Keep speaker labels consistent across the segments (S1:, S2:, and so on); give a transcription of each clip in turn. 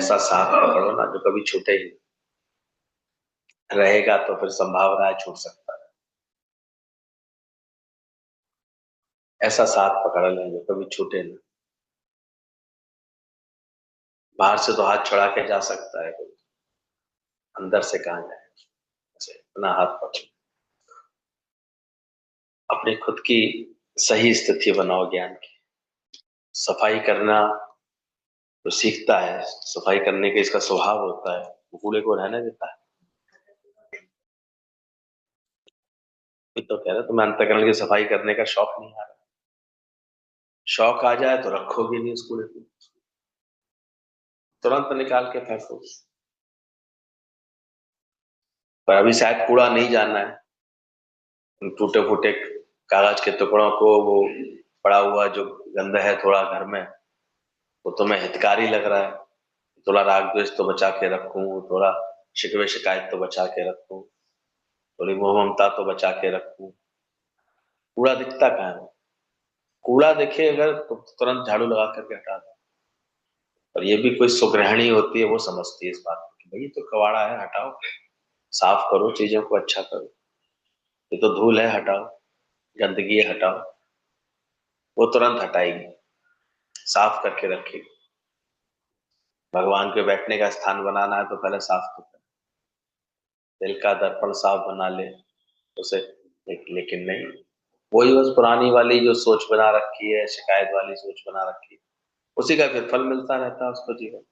S1: ऐसा साथ पकड़ो ना जो कभी छूटे ही नहीं। रहेगा तो फिर संभावना है छूट सकता है। ऐसा साथ पकड़ लें जो कभी छूटे नहीं। बाहर से तो हाथ छुड़ा के जा सकता है कोई, अंदर से कहाँ जाए। ऐसे अपना हाथ पकड़, अपनी खुद की सही स्थिति बनाओ ज्ञान की। सफाई करना तो सीखता है, सफाई करने के इसका स्वभाव होता है, वो कूड़े को रहने देता है। ये तो कह रहे तुम्हें अंतःकरण की सफाई करने का शौक नहीं आ रहा। शौक आ जाए तो रखोगे नहीं उस कूड़े को, तुरंत निकाल के फेंको। पर अभी शायद कूड़ा नहीं जाना है, उन टूटे फूटे कागज के टुकड़ों को, वो पड़ा हुआ जो गंदा है थोड़ा घर में, वो तुम्हें हितकारी लग रहा है। थोड़ा राग द्वेष तो बचा के रखूं, थोड़ा शिकवे शिकायत तो बचा के रखूं, थोड़ी मोह ममता तो बचा के रखूं। कूड़ा दिखता कहाँ है? कूड़ा दिखे अगर तो तुरंत झाड़ू लगा करके हटा दो। और ये भी कोई सुगृहिणी होती है, वो समझती है इस बात को कि भाई ये तो कबाड़ा है, हटाओ, साफ करो, चीजों को अच्छा करो। ये तो धूल है, हटाओ, गंदगी है, हटाओ। वो तुरंत हटाएगी, साफ करके रखेगी। भगवान के बैठने का स्थान बनाना है तो पहले साफ तो कर, दिल का दर्पण साफ बना ले उसे। लेकिन नहीं, वही बस पुरानी वाली जो सोच बना रखी है, शिकायत वाली सोच बना रखी है, उसी का फिर फल मिलता रहता है उसको जीवन।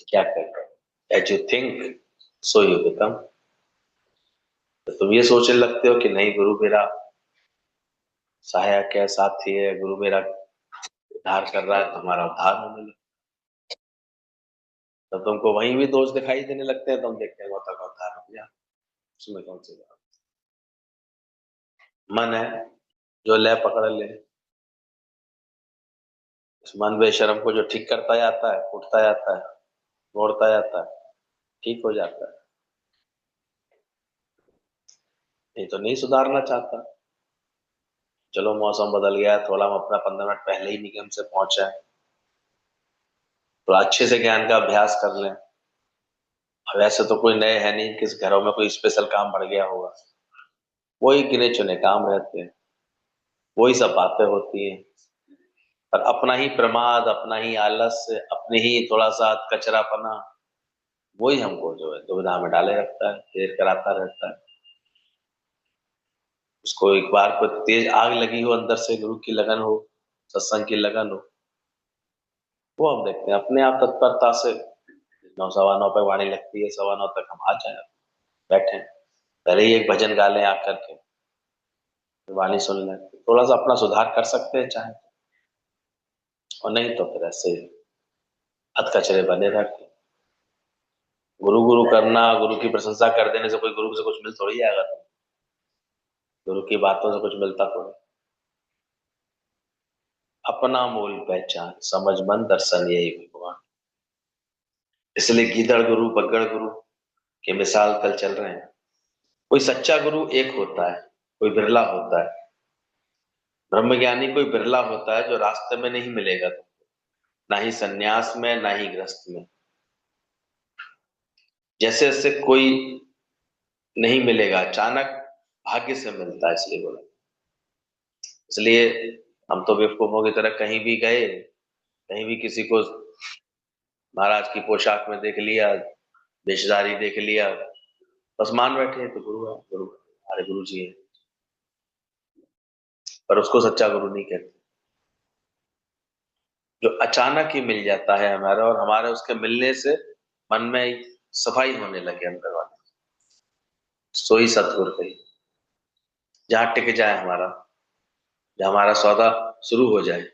S1: क्या कर, as you think so you become. तो तुम ये सोचने लगते हो कि नहीं गुरु मेरा सहायक है, साथी है, गुरु मेरा उद्धार कर रहा है, तो हमारा उद्धार होने लगता। तो तुमको वहीं भी दोष दिखाई देने लगते हैं, तुम देखते हैं वो तक उद्धार हो गया, उसमें कौन सी बात। मन है जो लय पकड़ ले, इस मन बेशरम को जो ठीक करता जाता है, उठता जाता है, मोड़ता जाता है, ठीक हो जाता है। नहीं तो नहीं सुधारना चाहता। चलो मौसम बदल गया, थोड़ा हम अपना 15 मिनट पहले ही निगम से पहुंचे, तो अच्छे से ज्ञान का अभ्यास कर लें। वैसे तो कोई नए है नहीं, किस घरों में कोई स्पेशल काम बढ़ गया होगा, वही गिने चुने काम रहते हैं, वही सब बातें होती हैं। पर अपना ही प्रमाद, अपना ही आलस्य, अपने ही थोड़ा सा कचरापना, वही हमको जो है दुविधा में डाले रखता है, देर कराता रहता है। उसको एक बार को तेज आग लगी हो अंदर से, गुरु की लगन हो, सत्संग की लगन हो, वो हम देखते हैं अपने आप तत्परता से। 9 सवा 9 पे वाणी लगती है, 9:15 तक हम आ जाए, बैठे, पहले ही एक भजन गा लें आकर के, वाणी सुन लें, थोड़ा सा अपना सुधार कर सकते हैं चाहे, और नहीं तो फिर ऐसे हथकचरे बने रहते। गुरु गुरु करना, गुरु की प्रशंसा कर देने से कोई गुरु से कुछ मिल थोड़ी आएगा। गुरु की बातों से कुछ मिलता थोड़ी। अपना मूल पहचान, समझ, मन, दर्शन, यही भगवान। इसलिए गीदड़ गुरु, बगड़ गुरु के मिसाल कल चल रहे हैं। कोई सच्चा गुरु एक होता है, कोई बिरला होता है। ब्रह्मज्ञानी कोई बिरला होता है जो रास्ते में नहीं मिलेगा तुमको, ना ही सन्यास में, ना ही गृहस्थ में। जैसे जैसे कोई नहीं मिलेगा, अचानक भाग्य से मिलता है, इसलिए बोला। इसलिए हम तो बेवकूफों की तरह कहीं भी गए, कहीं भी किसी को महाराज की पोशाक में देख लिया, वेशधारी देख लिया, बस मान बैठे हैं तो गुरु है, गुरु है, हमारे गुरु जी है। पर उसको सच्चा गुरु नहीं कहते। जो अचानक ही मिल जाता है हमारा, और हमारे उसके मिलने से मन में सफाई होने लगे अंदर वाले, सोई सतगुरु कही। जहां टिक जाए हमारा, जहां हमारा सौदा शुरू हो जाए।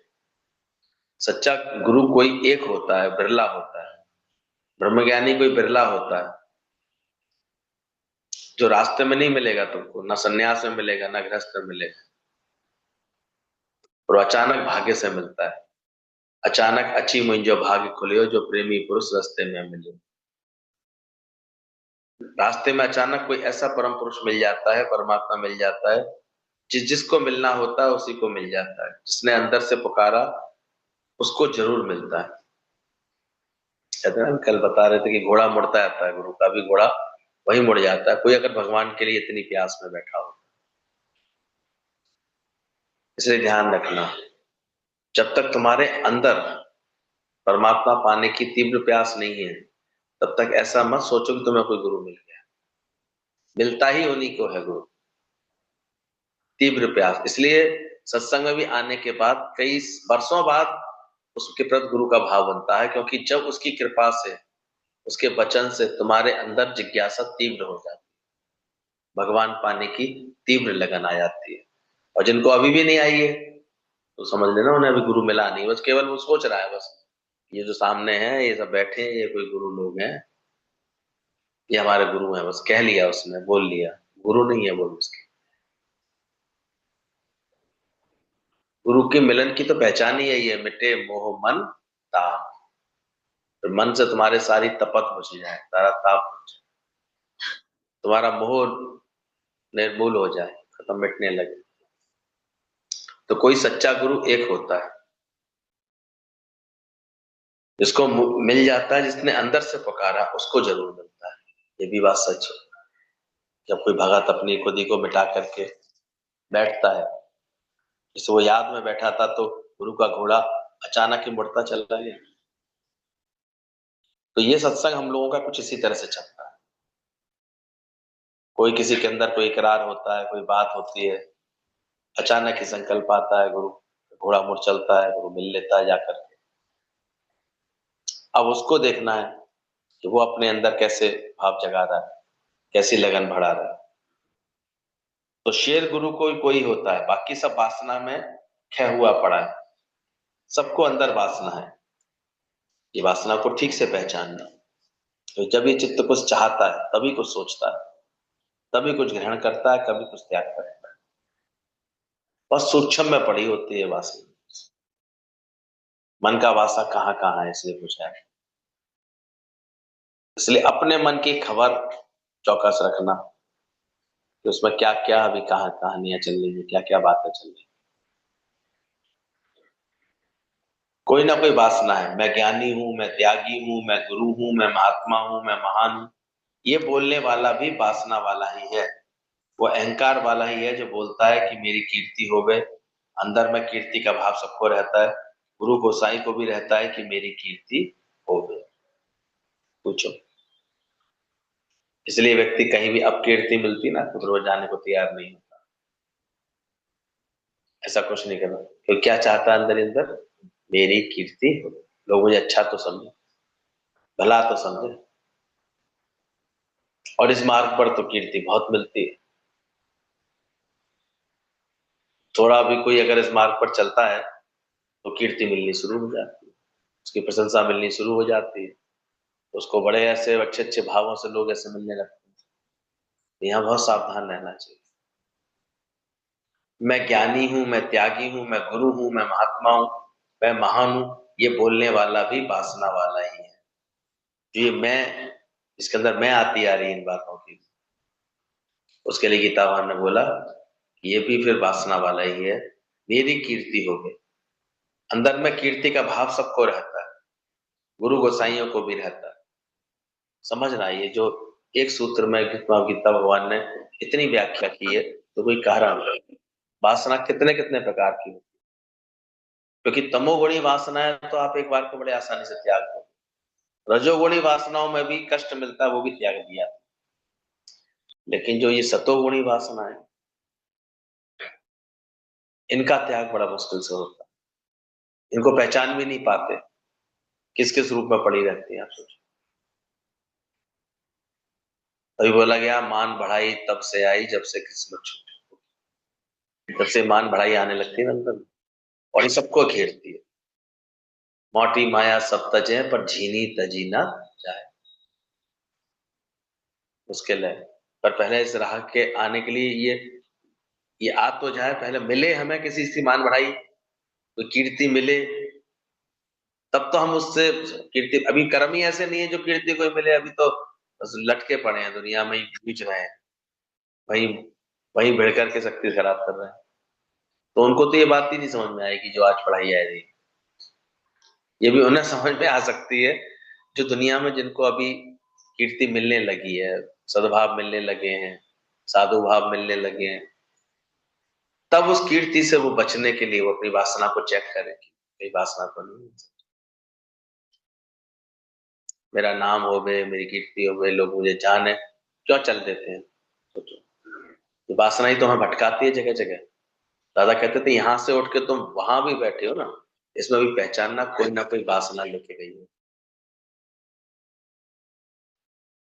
S1: सच्चा गुरु कोई एक होता है, बिरला होता है। ब्रह्मज्ञानी कोई बिरला होता है जो रास्ते में नहीं मिलेगा तुमको, ना सन्यास में मिलेगा, ना गृहस्थ में मिलेगा, और अचानक भाग्य से मिलता है। अचानक अची मुंजो भाग्य खुलियो, जो प्रेमी पुरुष रास्ते में मिले। रास्ते में अचानक कोई ऐसा परम पुरुष मिल जाता है, परमात्मा मिल जाता है, जिसको मिलना होता है उसी को मिल जाता है, जिसने अंदर से पुकारा उसको जरूर मिलता है। कहते हैं ना, कल बता रहे थे कि घोड़ा मुड़ता रहता है, गुरु का भी घोड़ा वही मुड़ जाता है। कोई अगर भगवान के लिए इतनी प्यास में बैठा हो, इसलिए ध्यान रखना, जब तक तुम्हारे अंदर परमात्मा पाने की तीव्र प्यास नहीं है, तब तक ऐसा मत सोचो कि तुम्हें कोई गुरु मिल गया। मिलता ही उन्हीं को है गुरु, तीव्र प्यास। इसलिए सत्संग में भी आने के बाद कई वर्षों बाद उसके प्रति गुरु का भाव बनता है, क्योंकि जब उसकी कृपा से, उसके वचन से तुम्हारे अंदर जिज्ञासा तीव्र हो जाती है, भगवान पाने की तीव्र लगन आ जाती है। और जिनको अभी भी नहीं आई है, तो समझ लेना उन्हें अभी गुरु मिला नहीं, बस केवल वो सोच रहा है, बस ये जो सामने है, ये सब बैठे हैं, ये कोई गुरु लोग हैं, ये हमारे गुरु हैं, बस कह लिया उसने, बोल लिया, गुरु नहीं है बोल उसके। गुरु के मिलन की तो पहचान ही है ये, मिटे मोह मन ताप। तो मन से तुम्हारे सारी तपत बुझ जाए, सारा ताप बुझ जाए, तुम्हारा मोह निर्मूल हो जाए, खत्म, मिटने लगे। तो कोई सच्चा गुरु एक होता है, जिसको मिल जाता है, जिसने अंदर से पुकारा उसको जरूर मिलता है। ये भी बात सच है। जब कोई भगत अपनी खुदी को मिटा करके बैठता है, जैसे वो याद में बैठा था, तो गुरु का घोड़ा अचानक ही मुड़ता चला गया। तो ये सत्संग हम लोगों का कुछ इसी तरह से चलता है। कोई किसी के अंदर कोई इकरार होता है, कोई बात होती है, अचानक ही संकल्प आता है, गुरु घोड़ा मुड़ चलता है, गुरु मिल लेता है जाकर के। अब उसको देखना है कि वो अपने अंदर कैसे भाव जगा रहा है, कैसी लगन बढ़ा रहा है। तो शेर गुरु कोई होता है, बाकी सब वासना में खै हुआ पड़ा है। सबको अंदर वासना है, ये वासना को ठीक से पहचानना। तो जब ये चित्त कुछ चाहता है, तभी कुछ सोचता है, तभी कुछ ग्रहण करता है, कभी कुछ त्याग करता है। बस सूक्ष्म में पड़ी होती है वासना। मन का वासा कहाँ कहाँ है, इसलिए पूछा है। इसलिए अपने मन की खबर चौकस रखना कि उसमें क्या क्या अभी कहाँ कहानियां चल रही है, क्या क्या बातें चल रही है। कोई ना कोई वासना है, मैं ज्ञानी हूं, मैं त्यागी हूं, मैं गुरु हूं, मैं महात्मा हूं, मैं महान हूं, ये बोलने वाला भी वासना वाला ही है। वो अहंकार वाला ही है जो बोलता है कि मेरी कीर्ति हो गए। अंदर में कीर्ति का भाव सबको रहता है, गुरु गोसाई को भी रहता है कि मेरी कीर्ति हो गई। पूछो, इसलिए व्यक्ति कहीं भी अपकीर्ति मिलती ना तो रोज जाने को तैयार नहीं होता। ऐसा कुछ नहीं करना, तो क्या चाहता है अंदर ही अंदर, मेरी कीर्ति हो, लोग मुझे अच्छा तो समझे, भला तो समझे। और इस मार्ग पर तो कीर्ति बहुत मिलती है। थोड़ा भी कोई अगर इस मार्ग पर चलता है तो कीर्ति मिलनी शुरू हो जाती है, उसकी प्रशंसा मिलनी शुरू हो जाती है, उसको बड़े ऐसे अच्छे अच्छे भावों से लोग ऐसे मिलने लगते हैं। यहाँ बहुत सावधान रहना चाहिए। मैं ज्ञानी हूं, मैं त्यागी हूं, मैं गुरु हूं, मैं महात्मा हूं, मैं महान हूं, ये बोलने वाला भी वासना वाला ही है। जो ये मैं, इसके अंदर मैं आती आ रही इन बातों की, उसके लिए गीता भगवान ने बोला कि ये भी फिर वासना वाला ही है। मेरी कीर्ति हो गई। अंदर में कीर्ति का भाव सबको रहता है, गुरु गोसाइयों को भी रहता है। समझना, ये जो एक सूत्र में गीता भगवान ने इतनी व्याख्या की है, तो कोई कह रहा है वासना कितने कितने प्रकार की होती है। क्योंकि तमोगुणी वासना है तो आप एक बार को बड़े आसानी से त्याग दो, रजोगुणी वासनाओं में भी कष्ट मिलता है, वो भी त्याग दिया। लेकिन जो ये सतोगुणी वासना है, इनका त्याग बड़ा मुश्किल से होता है। इनको पहचान भी नहीं पाते, किस किस रूप में पड़ी रहती है, आप सोचो। तभी बोला गया, मान बढ़ाई तब से आई जब से किस्मत छूटी। जब से मान बढ़ाई आने लगती है ना अंदर, और ये सबको घेरती है। मोटी माया सब तजे पर झीनी तजी ना जाए। मुश्किल है, पर पहले इस राह के आने के लिए ये आ तो जाए, पहले मिले हमें किसी से मान बढ़ाई, कोई कीर्ति मिले, तब तो हम उससे कीर्ति, अभी कर्म ही ऐसे नहीं है जो कीर्ति कोई मिले, अभी तो बस लटके पड़े हैं दुनिया में ही, बीच रहे हैं, वही वही भिड़ करके शक्ति खराब कर रहे हैं। तो उनको तो ये बात ही नहीं समझ में आएगी जो आज पढ़ाई आ रही है। ये भी उन्हें समझ में आ सकती है जो दुनिया में जिनको अभी कीर्ति मिलने लगी है, सद्भाव मिलने लगे हैं, साधु भाव मिलने लगे हैं, तब उस कीर्ति से वो बचने के लिए वो अपनी वासना को चेक करेंगे, मेरी वासना तो नहीं है, मेरा नाम हो गए, मेरी कीर्ति हो गए, लोग मुझे जाने, क्यों चल देते हैं। सोचो, ये वासना ही तो हमें भटकाती है जगह जगह। दादा कहते थे यहां से उठ के तुम वहां भी बैठे हो ना, इसमें भी पहचानना कोई ना कोई वासना लेके गई है।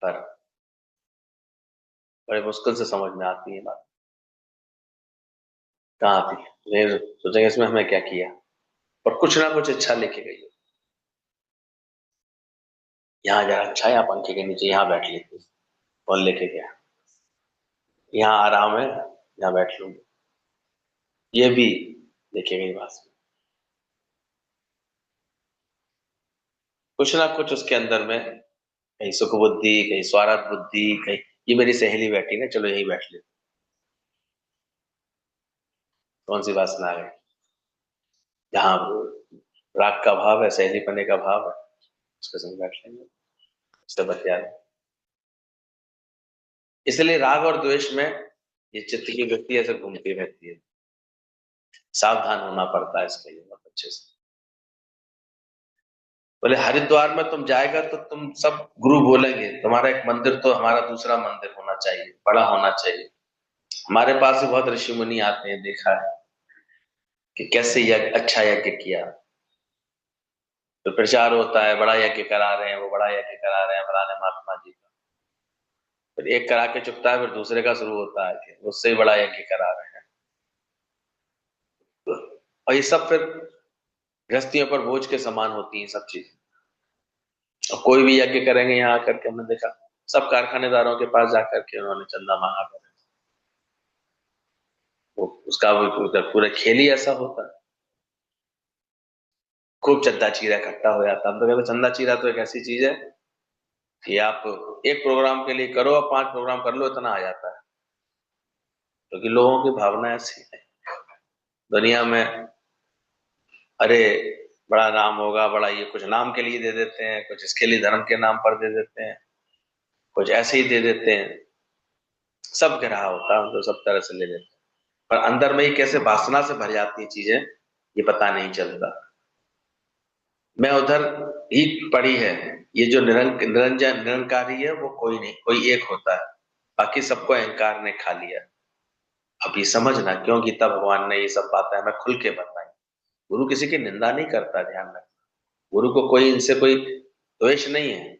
S1: पर बड़े मुश्किल से समझ में आती है बात, कहाँ आती है। फिर सोचेंगे इसमें हमें क्या किया, पर कुछ ना कुछ अच्छा लेके गई है। यहाँ जरा अच्छा है, यहाँ पंखे के नीचे यहाँ बैठ लेते, कौन लेके गया, यहाँ आराम है, यहाँ बैठ लूंगी, ये भी लेके गई बात। कुछ ना कुछ उसके अंदर में, कहीं सुख बुद्धि, कहीं स्वार्थ बुद्धि, कहीं ये मेरी सहेली बैठी ना, चलो यही बैठ ले, कौन सी वासना है। जहाँ राग का भाव है, सहेली पने का भाव है, उसके संग बैठ लेंगे, उससे बतिया लें। इसलिए राग और द्वेष में ये चित्त की वृत्ति ऐसे घूमती रहती है, सावधान होना पड़ता है इसके लिए बहुत अच्छे से। बोले हरिद्वार में तुम जाएगा तो तुम सब गुरु बोलेंगे, तुम्हारा एक मंदिर तो हमारा दूसरा मंदिर होना चाहिए, बड़ा होना चाहिए। हमारे पास भी बहुत ऋषि मुनि आते हैं, देखा है कि कैसे यज्ञ, अच्छा यज्ञ किया, तो प्रचार होता है, बड़ा यज्ञ करा रहे हैं, वो बड़ा यज्ञ करा रहे हैं फलाने महात्मा जी का। फिर एक करा के चुकता है, फिर दूसरे का शुरू होता है कि उससे ही बड़ा यज्ञ करा रहे हैं। और ये सब फिर गृहस्थियों पर बोझ के समान होती है सब चीज। और कोई भी यज्ञ करेंगे यहाँ आकर के, हमने देखा सब कारखानेदारों के पास जाकर के उन्होंने चंदा मांगा था। वो उसका भी पूरा खेल ही ऐसा होता है, खूब चंदा चीरा इकट्ठा हो जाता है। हम तो कहते चंदा चीरा तो एक ऐसी चीज है कि आप एक प्रोग्राम के लिए करो और 5 प्रोग्राम कर लो, इतना आ जाता है। क्योंकि लोगों की भावना ऐसी है दुनिया में। अरे बड़ा नाम होगा, बड़ा ये, कुछ नाम के लिए दे देते हैं, कुछ इसके लिए धर्म के नाम पर दे देते हैं, कुछ ऐसे ही दे देते हैं, सब गिरा होता है, हम तो सब तरह से ले लेते हैं। पर अंदर में ही कैसे वासना से भर जाती है चीजें, ये पता नहीं चलता। मैं उधर ही पड़ी है, ये जो निरंजन निरंकारी है वो कोई नहीं, कोई एक होता है, बाकी सबको अहंकार ने खा लिया। अब ये समझना क्यों गीता भगवान ने ये सब बातें हमें खुल के बताई। गुरु किसी की निंदा नहीं करता, ध्यान रखना। गुरु को कोई इनसे कोई द्वेष नहीं है।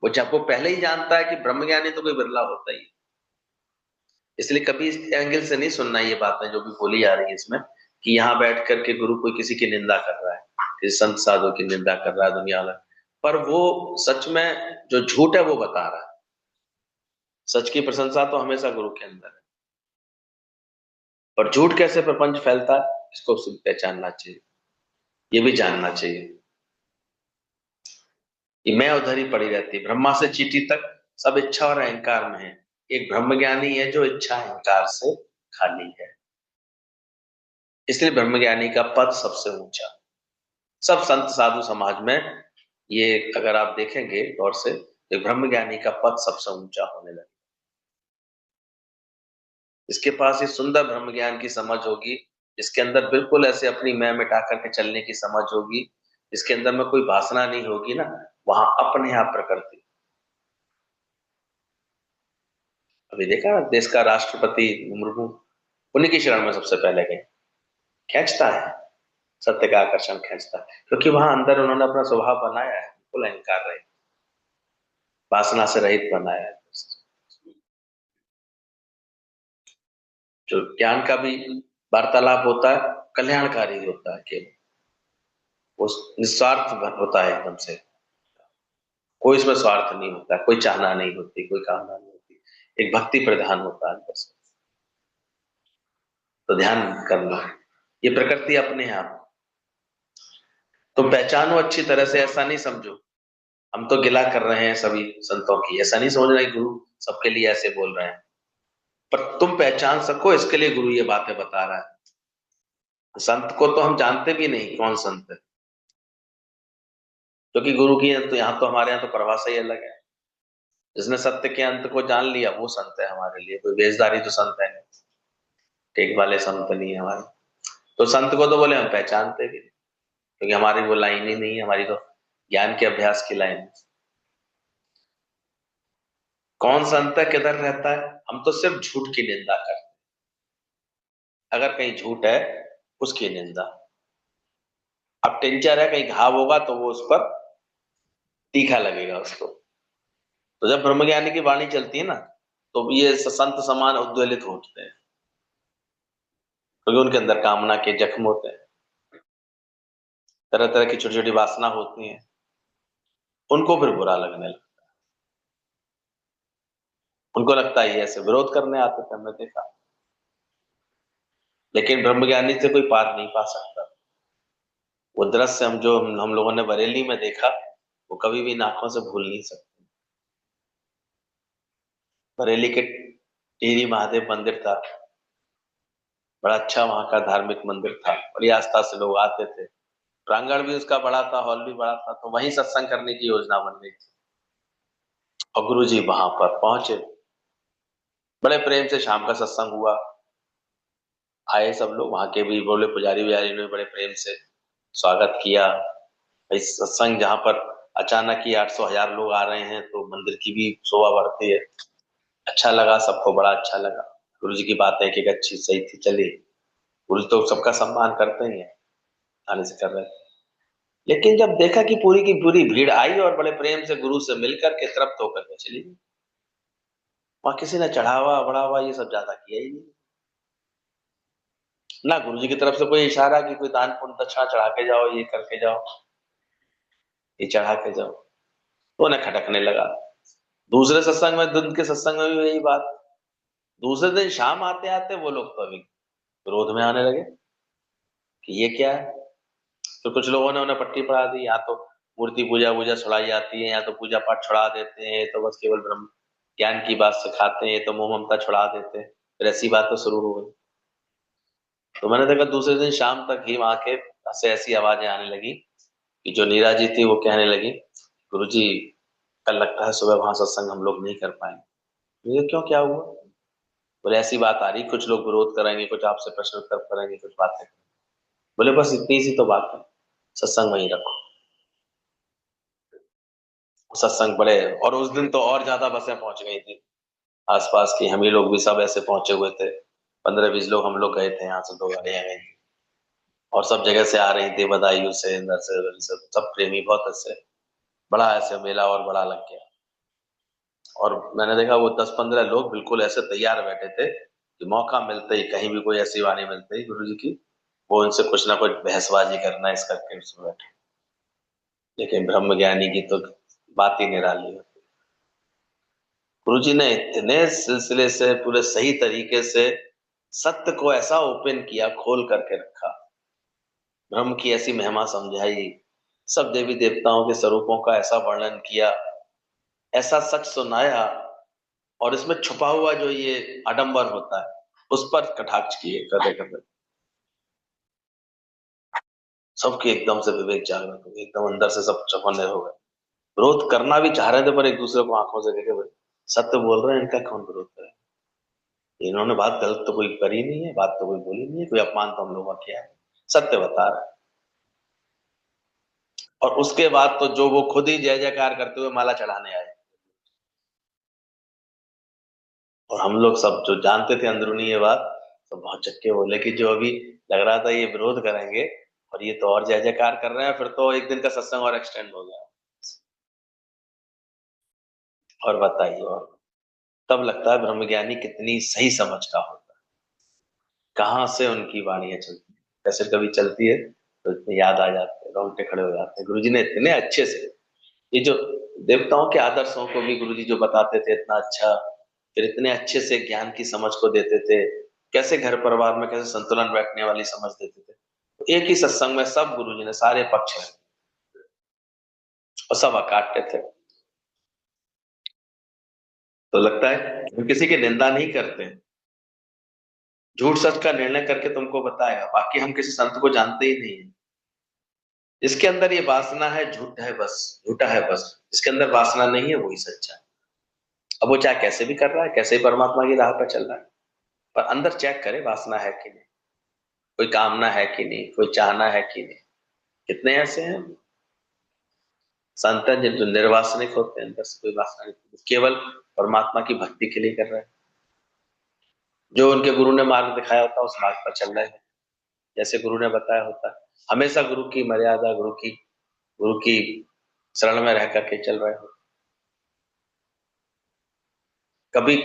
S1: वो जब वो पहले ही जानता है कि ब्रह्मज्ञानी तो कोई बिरला होता ही है। इसलिए कभी इस एंगल से नहीं सुनना ये बातें जो भी बोली जा रही है इसमें, कि यहाँ बैठ करके गुरु कोई किसी की निंदा कर रहा है, किसी संत साधु की निंदा कर रहा है दुनिया वाला। पर वो सच में जो झूठ है वो बता रहा है। सच की प्रशंसा तो हमेशा गुरु के अंदर है। पर झूठ कैसे प्रपंच फैलता है, इसको पहचानना चाहिए, ये भी जानना चाहिए कि मैं उधर ही पड़ी रहती, ब्रह्मा से चींटी तक सब इच्छा और अहंकार में है। एक ब्रह्मज्ञानी है जो इच्छा अहंकार से खाली है। इसलिए ब्रह्मज्ञानी का पद सबसे ऊंचा। सब संत साधु समाज में ये अगर आप देखेंगे गौर से, तो ब्रह्मज्ञानी का पद सबसे ऊंचा होने लगा। इसके पास ये सुंदर ब्रह्म ज्ञान की समझ होगी, इसके अंदर बिल्कुल ऐसे अपनी मैं मिटा करके चलने की समझ होगी, इसके अंदर में कोई वासना नहीं होगी ना, वहां अपने आप प्रकृति। अभी देखा ना, देश का राष्ट्रपति मुर्मू, उन्हीं की शरण में सबसे पहले गए। खींचता है, सत्य का आकर्षण खींचता है, क्योंकि वहां अंदर उन्होंने अपना स्वभाव बनाया है, बिल्कुल अहंकार रहित, वासना से रहित बनाया है। जो ज्ञान का भी वार्तालाप होता है, कल्याणकारी होता है, केवल वो निस्वार्थ होता है एकदम से। कोई इसमें स्वार्थ नहीं होता, कोई चाहना नहीं होती, कोई कामना नहीं होती, एक भक्ति प्रधान होता है बस। तो ध्यान करना, ये प्रकृति अपने आप। तुम पहचानो अच्छी तरह से, ऐसा नहीं समझो हम तो गिला कर रहे हैं सभी संतों की, ऐसा नहीं समझना कि गुरु सबके लिए ऐसे बोल रहे हैं। पर तुम पहचान सको इसके लिए गुरु ये बातें बता रहा है। संत को तो हम जानते भी नहीं कौन संत है, क्योंकि गुरु की तो यहाँ तो हमारे यहाँ तो परिभाषा ही अलग है। जिसने सत्य के अंत को जान लिया वो संत है हमारे लिए, कोई वेशधारी तो संत है नहीं, टेक वाले संत नहीं है हमारे। तो संत को तो बोले हम पहचानते भी नहीं, क्योंकि हमारी वो लाइन ही नहीं है, हमारी तो ज्ञान के अभ्यास की लाइन है। कौन संत है, किधर रहता है, हम तो सिर्फ झूठ की निंदा करते हैं। अगर कहीं झूठ है उसकी निंदा। अब टिंचर है, कहीं घाव होगा तो वो उस पर तीखा लगेगा उसको। तो जब ब्रह्मज्ञानी की वाणी चलती है ना, तो ये संत समान उद्वेलित होते हैं, क्योंकि उनके अंदर कामना के जख्म होते हैं, तरह तरह की छोटी छोटी वासना होती हैं, उनको फिर बुरा लगने लगता है। उनको लगता है ये ऐसे विरोध करने आते थे, हमने देखा। लेकिन ब्रह्मज्ञानी से कोई पार नहीं पा सकता। वो दृश्य हम लोगों ने बरेली में देखा, वो कभी भी इन आंखों से भूल नहीं सकते। बरेली के टिहरी महादेव मंदिर था, बड़ा अच्छा वहां का धार्मिक मंदिर था, बड़ी आस्था से लोग आते थे। प्रांगण भी उसका बड़ा था, हॉल भी बड़ा था, तो वहीं सत्संग करने की योजना बन गई थी। और गुरु जी वहां पर पहुंचे, बड़े प्रेम से शाम का सत्संग हुआ। आए सब लोग, वहां के भी बोले पुजारी उजारी ने बड़े प्रेम से स्वागत किया। भाई सत्संग जहां पर अचानक ही 800 1000 लोग आ रहे हैं, तो मंदिर की भी शोभा बढ़ती है। अच्छा लगा सबको, बड़ा अच्छा लगा। गुरु जी की बातें कि अच्छी सही थी, चली। गुरु जी तो सबका सम्मान करते ही है, आने से कर रहे थे। लेकिन जब देखा कि पूरी की पूरी भीड़ आई और बड़े प्रेम से गुरु से मिलकर के तृप्त होकर के चली गई, वहां किसी ने चढ़ावा बढ़ावा ये सब ज्यादा किया ही नहीं। ना गुरु जी की तरफ से कोई इशारा कि कोई दान पुण्य दक्षिणा चढ़ा के जाओ, ये करके जाओ, ये चढ़ा के जाओ। तो उन्हें खटकने लगा। दूसरे सत्संग में, दिन के सत्संग में भी यही बात। दूसरे दिन शाम आते आते वो लोग तो अभी विरोध में आने लगे कि ये क्या है। तो कुछ लोगों ने उन्हें पट्टी पढ़ा दी, यहाँ तो मूर्ति पूजा वूजा छुड़ाई जाती है, यहाँ तो पूजा पाठ छुड़ा देते हैं, तो बस केवल ब्रह्म ज्ञान की बात सिखाते हैं, तो मोह ममता छुड़ा देते हैं। फिर ऐसी बात तो शुरू हो गई। तो मैंने देखा दूसरे दिन शाम तक ही वहां के से ऐसी आवाजें आने लगी कि जो नीरा जी थी वो कहने लगी, गुरु जी कल लगता है सुबह वहां सत्संग हम लोग नहीं कर पाएंगे। ये क्यों, क्या हुआ? बोले ऐसी बात आ रही, कुछ लोग विरोध करेंगे, कुछ आपसे प्रश्न उत्तर करेंगे, कुछ बातें। बोले बस इतनी सी तो बात है, सत्संग वहीं रखो। सत्संग बड़े, और उस दिन तो और ज्यादा बसें पहुंच गई थी आसपास की, हम ही लोग भी सब ऐसे पहुंचे हुए थे। 15 20 लोग हम लोग गए थे, यहाँ से 2 गाड़ियां गई थी। और सब जगह से आ रही थी, बदायूं से, इधर से उधर से, सब प्रेमी बहुत ऐसे। बड़ा ऐसे मेला और बड़ा लग गया। और मैंने देखा वो 10 15 लोग बिल्कुल ऐसे तैयार बैठे थे कि मौका मिलते ही, कहीं भी कोई ऐसी वाणी मिलते ही गुरु जी की, वो इनसे कुछ ना कुछ बहसबाजी करना, इस करके उसमें बैठे। लेकिन ब्रह्म ज्ञानी की तो बात ही निराली है। गुरु जी ने इतने सिलसिले से पूरे सही तरीके से सत्य को ऐसा ओपन किया, खोल करके रखा, ब्रह्म की ऐसी महिमा समझाई, सब देवी देवताओं के स्वरूपों का ऐसा वर्णन किया, ऐसा सच सुनाया। और इसमें छुपा हुआ जो ये आडंबर होता है उस पर कटाक्ष किए करते करते सबके एकदम से विवेक जागृत हो गए, एकदम अंदर से सब चौकन्ने हो गए। विरोध करना भी चाह रहे थे, पर एक दूसरे को आंखों से देखे भाई सत्य बोल रहे हैं, इनका कौन विरोध करे। इन्होंने बात गलत तो कोई करी नहीं है, बात तो कोई बोली नहीं है, कोई अपमान तो हम लोगों का किया है, सत्य बता रहा है। और उसके बाद तो जो वो खुद ही जय जयकार करते हुए माला चढ़ाने आए, और हम लोग सब जो जानते थे अंदरूनी ये बात, तो बहुत चक्के बोले कि जो अभी लग रहा था ये विरोध करेंगे और ये तो और जय जयकार कर रहे हैं, फिर तो एक दिन का सत्संग और एक्सटेंड हो गया। और बताइए, और तब लगता है ब्रह्मज्ञानी कितनी सही समझ का होता है, कहाँ से उनकी वाणियां चलती है। कैसे कभी चलती है तो इतने याद आ जाते हैं, रोंगटे खड़े हो जाते हैं। गुरु जी ने इतने अच्छे से ये जो देवताओं के आदर्शों को भी गुरु जी जो बताते थे इतना अच्छा, फिर इतने अच्छे से ज्ञान की समझ को देते थे, कैसे घर परिवार में कैसे संतुलन बैठने वाली समझ देते थे। तो एक ही सत्संग में सब गुरु जी ने सारे पक्ष हैं और सब अकाट्य थे। तो लगता है हम किसी की निंदा नहीं करते हैं, झूठ सच का निर्णय करके तुमको बताएगा, बाकी हम किसी संत को जानते ही नहीं है। जिसके अंदर ये वासना है झूठ है बस, झूठा है बस। जिसके अंदर वासना नहीं है वही सच्चा है। अब वो चाहे कैसे भी कर रहा है, कैसे भी परमात्मा की राह पर चल रहा है, पर अंदर चेक करे वासना है कि नहीं, कोई कामना है कि नहीं, कोई चाहना है कि नहीं। कितने ऐसे हैं संत हैं जो निर्वासनिक होते हैं, अंदर से कोई वासना नहीं, केवल परमात्मा की भक्ति के लिए कर रहे हैं। जो उनके गुरु ने मार्ग दिखाया होता है उस मार्ग पर चल रहे हैं, जैसे गुरु ने बताया होता है। हमेशा गुरु की मर्यादा, गुरु की शरण में रह करके चल रहे हो। कभी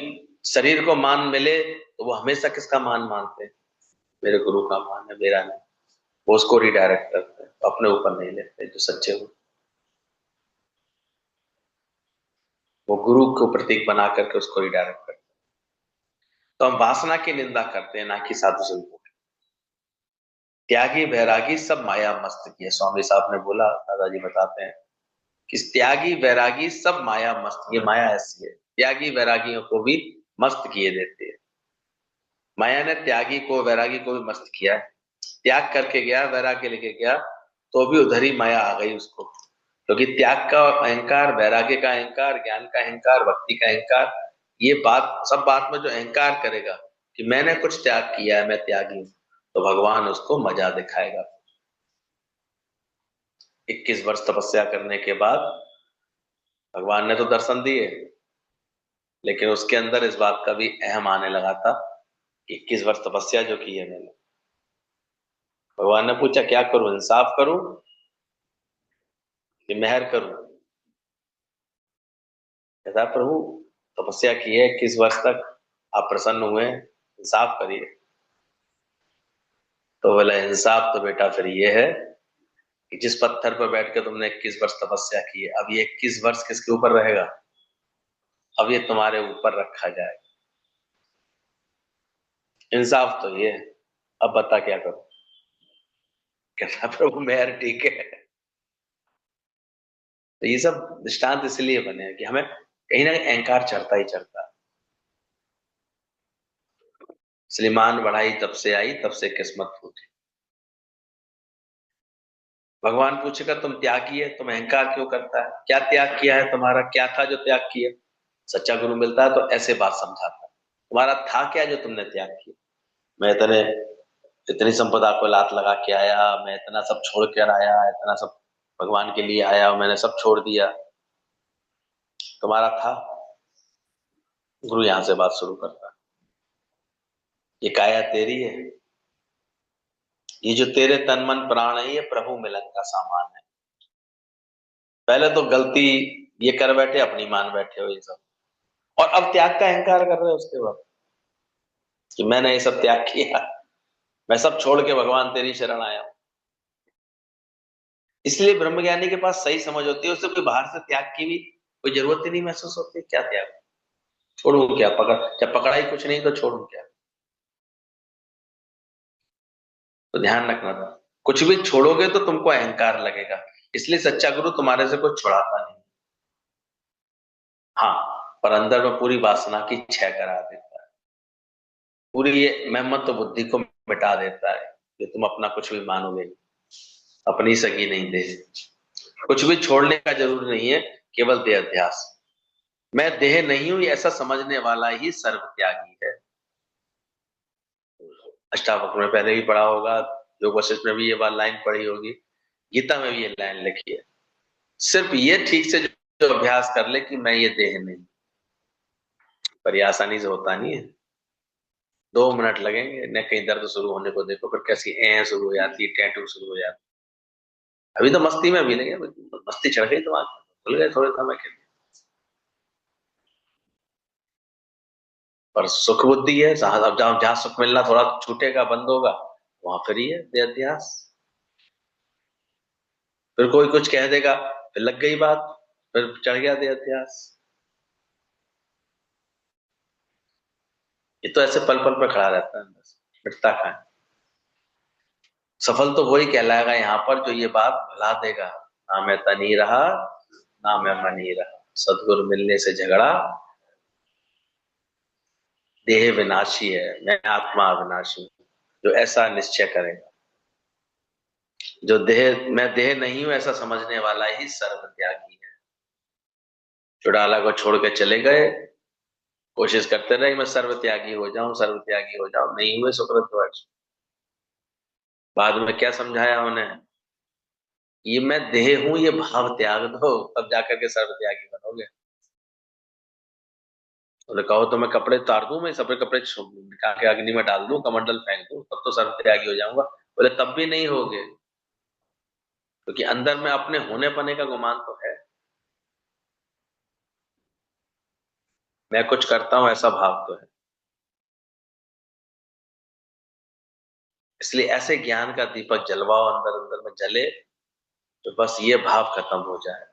S1: शरीर को मान मिले तो वो हमेशा किसका मान मानते हैं? मेरे गुरु का मान है, मेरा नहीं। वो उसको रिडायरेक्ट करते हैं, अपने ऊपर नहीं लेते जो सच्चे हो। वो गुरु को प्रतीक बना करके उसको रिडायरेक्ट करते हैं। तो हम वासना की निंदा करते हैं, ना कि साधु संतों की। त्यागी वैरागी सब माया मस्त की है, स्वामी साहब ने बोला, दादाजी बताते हैं कि त्यागी वैरागी सब माया मस्त। ये माया ऐसी है, त्यागी वैरागियों को भी मस्त किए देती है। माया ने त्यागी को, वैरागी को भी मस्त किया है। त्याग करके गया, वैराग्य लेके गया, तो भी उधर ही माया आ गई उसको। क्योंकि त्याग का अहंकार, वैराग्य का अहंकार, ज्ञान का अहंकार, भक्ति का अहंकार, ये बात सब बात में जो अहंकार करेगा कि मैंने कुछ त्याग किया है, मैं त्यागी हूं, तो भगवान उसको मजा दिखाएगा। 21 वर्ष तपस्या करने के बाद भगवान ने तो दर्शन दिए, लेकिन उसके अंदर इस बात का भी अहम आने लगा था कि 21 वर्ष तपस्या जो की है मैंने। भगवान ने पूछा क्या करूं, इंसाफ करूं कि मेहर करूं? कहता प्रभु तपस्या की है 21 वर्ष तक, आप प्रसन्न हुए, इंसाफ करिए। तो बोला इंसाफ तो बेटा फिर ये है कि जिस पत्थर पर बैठ के तुमने 21 वर्ष तपस्या की है, अब ये 21 वर्ष किसके ऊपर रहेगा? अब ये तुम्हारे ऊपर रखा जाएगा। इंसाफ तो ये है, अब बता क्या करूं? कहता प्रभु मेहर ठीक है। तो ये सब दृष्टांत इसलिए बने हैं कि हमें कहीं ना कहीं अहंकार चढ़ता ही चढ़ता है। श्रीमान बढ़ाई तब से आई, तब से किस्मत फूटी। भगवान पूछेगा तुम त्यागी है, तुम अहंकार क्यों करता है? क्या त्याग किया है तुम्हारा? क्या था जो त्याग किया? सच्चा गुरु मिलता है तो ऐसे बात समझाता है, तुम्हारा था क्या जो तुमने त्याग किया? मैं इतनी संपदा को लात लगा के आया, मैं इतना सब छोड़ कर आया, इतना सब भगवान के लिए आया, मैंने सब छोड़ दिया, तुम्हारा था? गुरु यहां से बात शुरू करता है, ये काया तेरी है, ये जो तेरे तन मन प्राण है, ये प्रभु मिलन का सामान है। पहले तो गलती ये कर बैठे, अपनी मान बैठे हो ये सब, और अब त्याग का अहंकार कर रहे हो उसके बाद कि मैंने ये सब त्याग किया, मैं सब छोड़ के भगवान तेरी शरण आया हूं। इसलिए ब्रह्मज्ञानी के पास सही समझ होती है, उससे कोई बाहर से त्याग की भी कोई जरूरत ही नहीं महसूस होती। क्या त्याग, छोड़ू क्या? जब पकड़ा ही कुछ नहीं तो छोड़ू क्या? तो ध्यान रखना था, कुछ भी छोड़ोगे तो तुमको अहंकार लगेगा। इसलिए सच्चा गुरु तुम्हारे से कुछ छुड़ाता नहीं। हाँ, पर अंदर में पूरी वासना की क्षय करा देता है, पूरी ये मेहमत तो बुद्धि को मिटा देता है कि तुम अपना कुछ भी मानोगे, अपनी सगी नहीं दे। कुछ भी छोड़ने का जरूरी नहीं है, केवल देह अध्यास। मैं देह नहीं हूं, ये ऐसा समझने वाला ही सर्व त्यागी है। अष्टावक्र में पहले भी पढ़ा होगा, योग वशिष्ठ में भी ये बात लाइन पढ़ी होगी, गीता में भी ये लाइन लिखी है। सिर्फ ये ठीक से जो अभ्यास कर ले कि मैं ये देह नहीं, पर ये आसानी से होता नहीं है। 2 मिनट लगेंगे, न कहीं दर्द शुरू होने को देखो, फिर कैसी ए शुरू हो जाती है, टैटू शुरू हो जाती है। अभी तो मस्ती में भी लगे, मस्ती चढ़ गई दिमाग में, भूल गए थोड़े समय के लिए। पर सुख बुद्धि है, अब जहां जहां सुख मिलना थोड़ा छूटेगा, बंद होगा, वहां फिर ही है देहाध्यास। फिर कोई कुछ कह देगा, फिर लग गई बात, फिर चढ़ गया देहाध्यास। ये तो ऐसे पल पल पर खड़ा रहता है, बस मिटता कहाँ है। सफल तो वही कहलाएगा यहाँ पर जो ये बात भुला देगा, ना मैं तनी रहा, ना मैं मनी रहा, सदगुरु मिलने से झगड़ा, देह विनाशी है, मैं आत्मा अविनाशी हूं। जो ऐसा निश्चय करेगा, जो देह, मैं देह नहीं हूं ऐसा समझने वाला ही सर्व त्यागी है। चुड़ाला को छोड़ के चले गए, कोशिश करते रहे मैं सर्व त्यागी हो जाऊं, सर्व त्यागी हो जाऊं, नहीं हुए सुकृतवश। बाद में क्या समझाया उन्हें, ये मैं देह हूं, ये भाव त्याग दो, तब जाकर के सर्व त्यागी बनोगे। उन्होंने कहो तो मैं कपड़े उतार दूं, मैं सफेद कपड़े निकाल के अग्नि में डाल दूं, कमंडल फेंक दूं, तब तो सर्व त्यागी हो जाऊंगा। बोले तब भी नहीं होगे, क्योंकि अंदर में अपने होने पने का गुमान तो है, मैं कुछ करता हूं ऐसा भाव तो है। इसलिए ऐसे ज्ञान का दीपक जलवाओ, अंदर अंदर में जले, तो बस ये भाव खत्म हो जाए,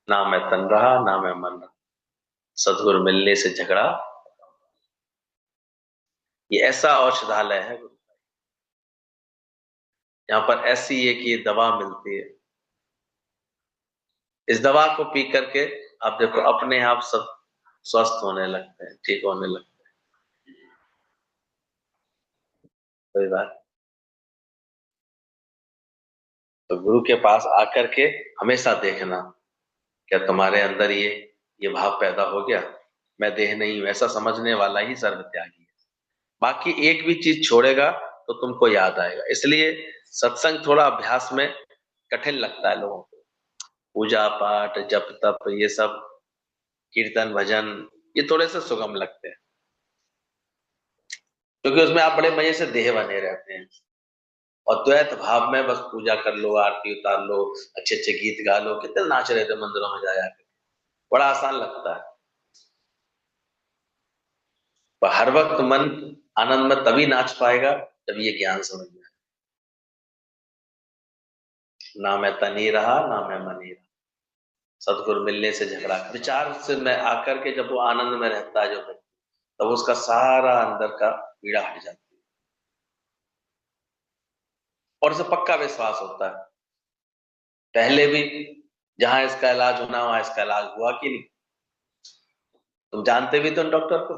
S1: ना मैं तन रहा ना मैं मन रहा, सदगुरु मिलने से झगड़ा। ये ऐसा औषधालय है यहाँ पर, ऐसी एक ये दवा मिलती है। इस दवा को पी करके आप देखो अपने आप सब स्वस्थ होने लगते हैं, ठीक होने लगते हैं, कोई बात। तो गुरु के पास आकर के हमेशा देखना, क्या तुम्हारे अंदर ये भाव पैदा हो गया, मैं देह नहीं हूं ऐसा समझने वाला ही सर्व त्यागी है। बाकी एक भी चीज छोड़ेगा तो तुमको याद आएगा। इसलिए सत्संग थोड़ा अभ्यास में कठिन लगता है लोगों को। पूजा पाठ जप तप ये सब, कीर्तन भजन, ये थोड़े से सुगम लगते हैं, क्योंकि उसमें आप बड़े मजे से देह बने रहते हैं। और द्वैत भाव में बस पूजा कर लो, आरती उतार लो, अच्छे अच्छे गीत गा लो, कितने नाच रहे थे मंदिरों में जा जाके, बड़ा आसान लगता है। पर हर वक्त मन आनंद में तभी नाच पाएगा जब ये ज्ञान समझ में आए। ना मैं तनी रहा ना मैं मनी रहा, सदगुरु मिलने से झगड़ा, विचार से मैं आकर के जब वो आनंद में रहता है जो व्यक्ति, तब उसका सारा अंदर का पीड़ा हट जाती है, और उसे पक्का विश्वास होता है पहले भी जहां इसका इलाज होना वहां इसका इलाज हुआ कि नहीं। तुम जानते भी तो उन डॉक्टर को,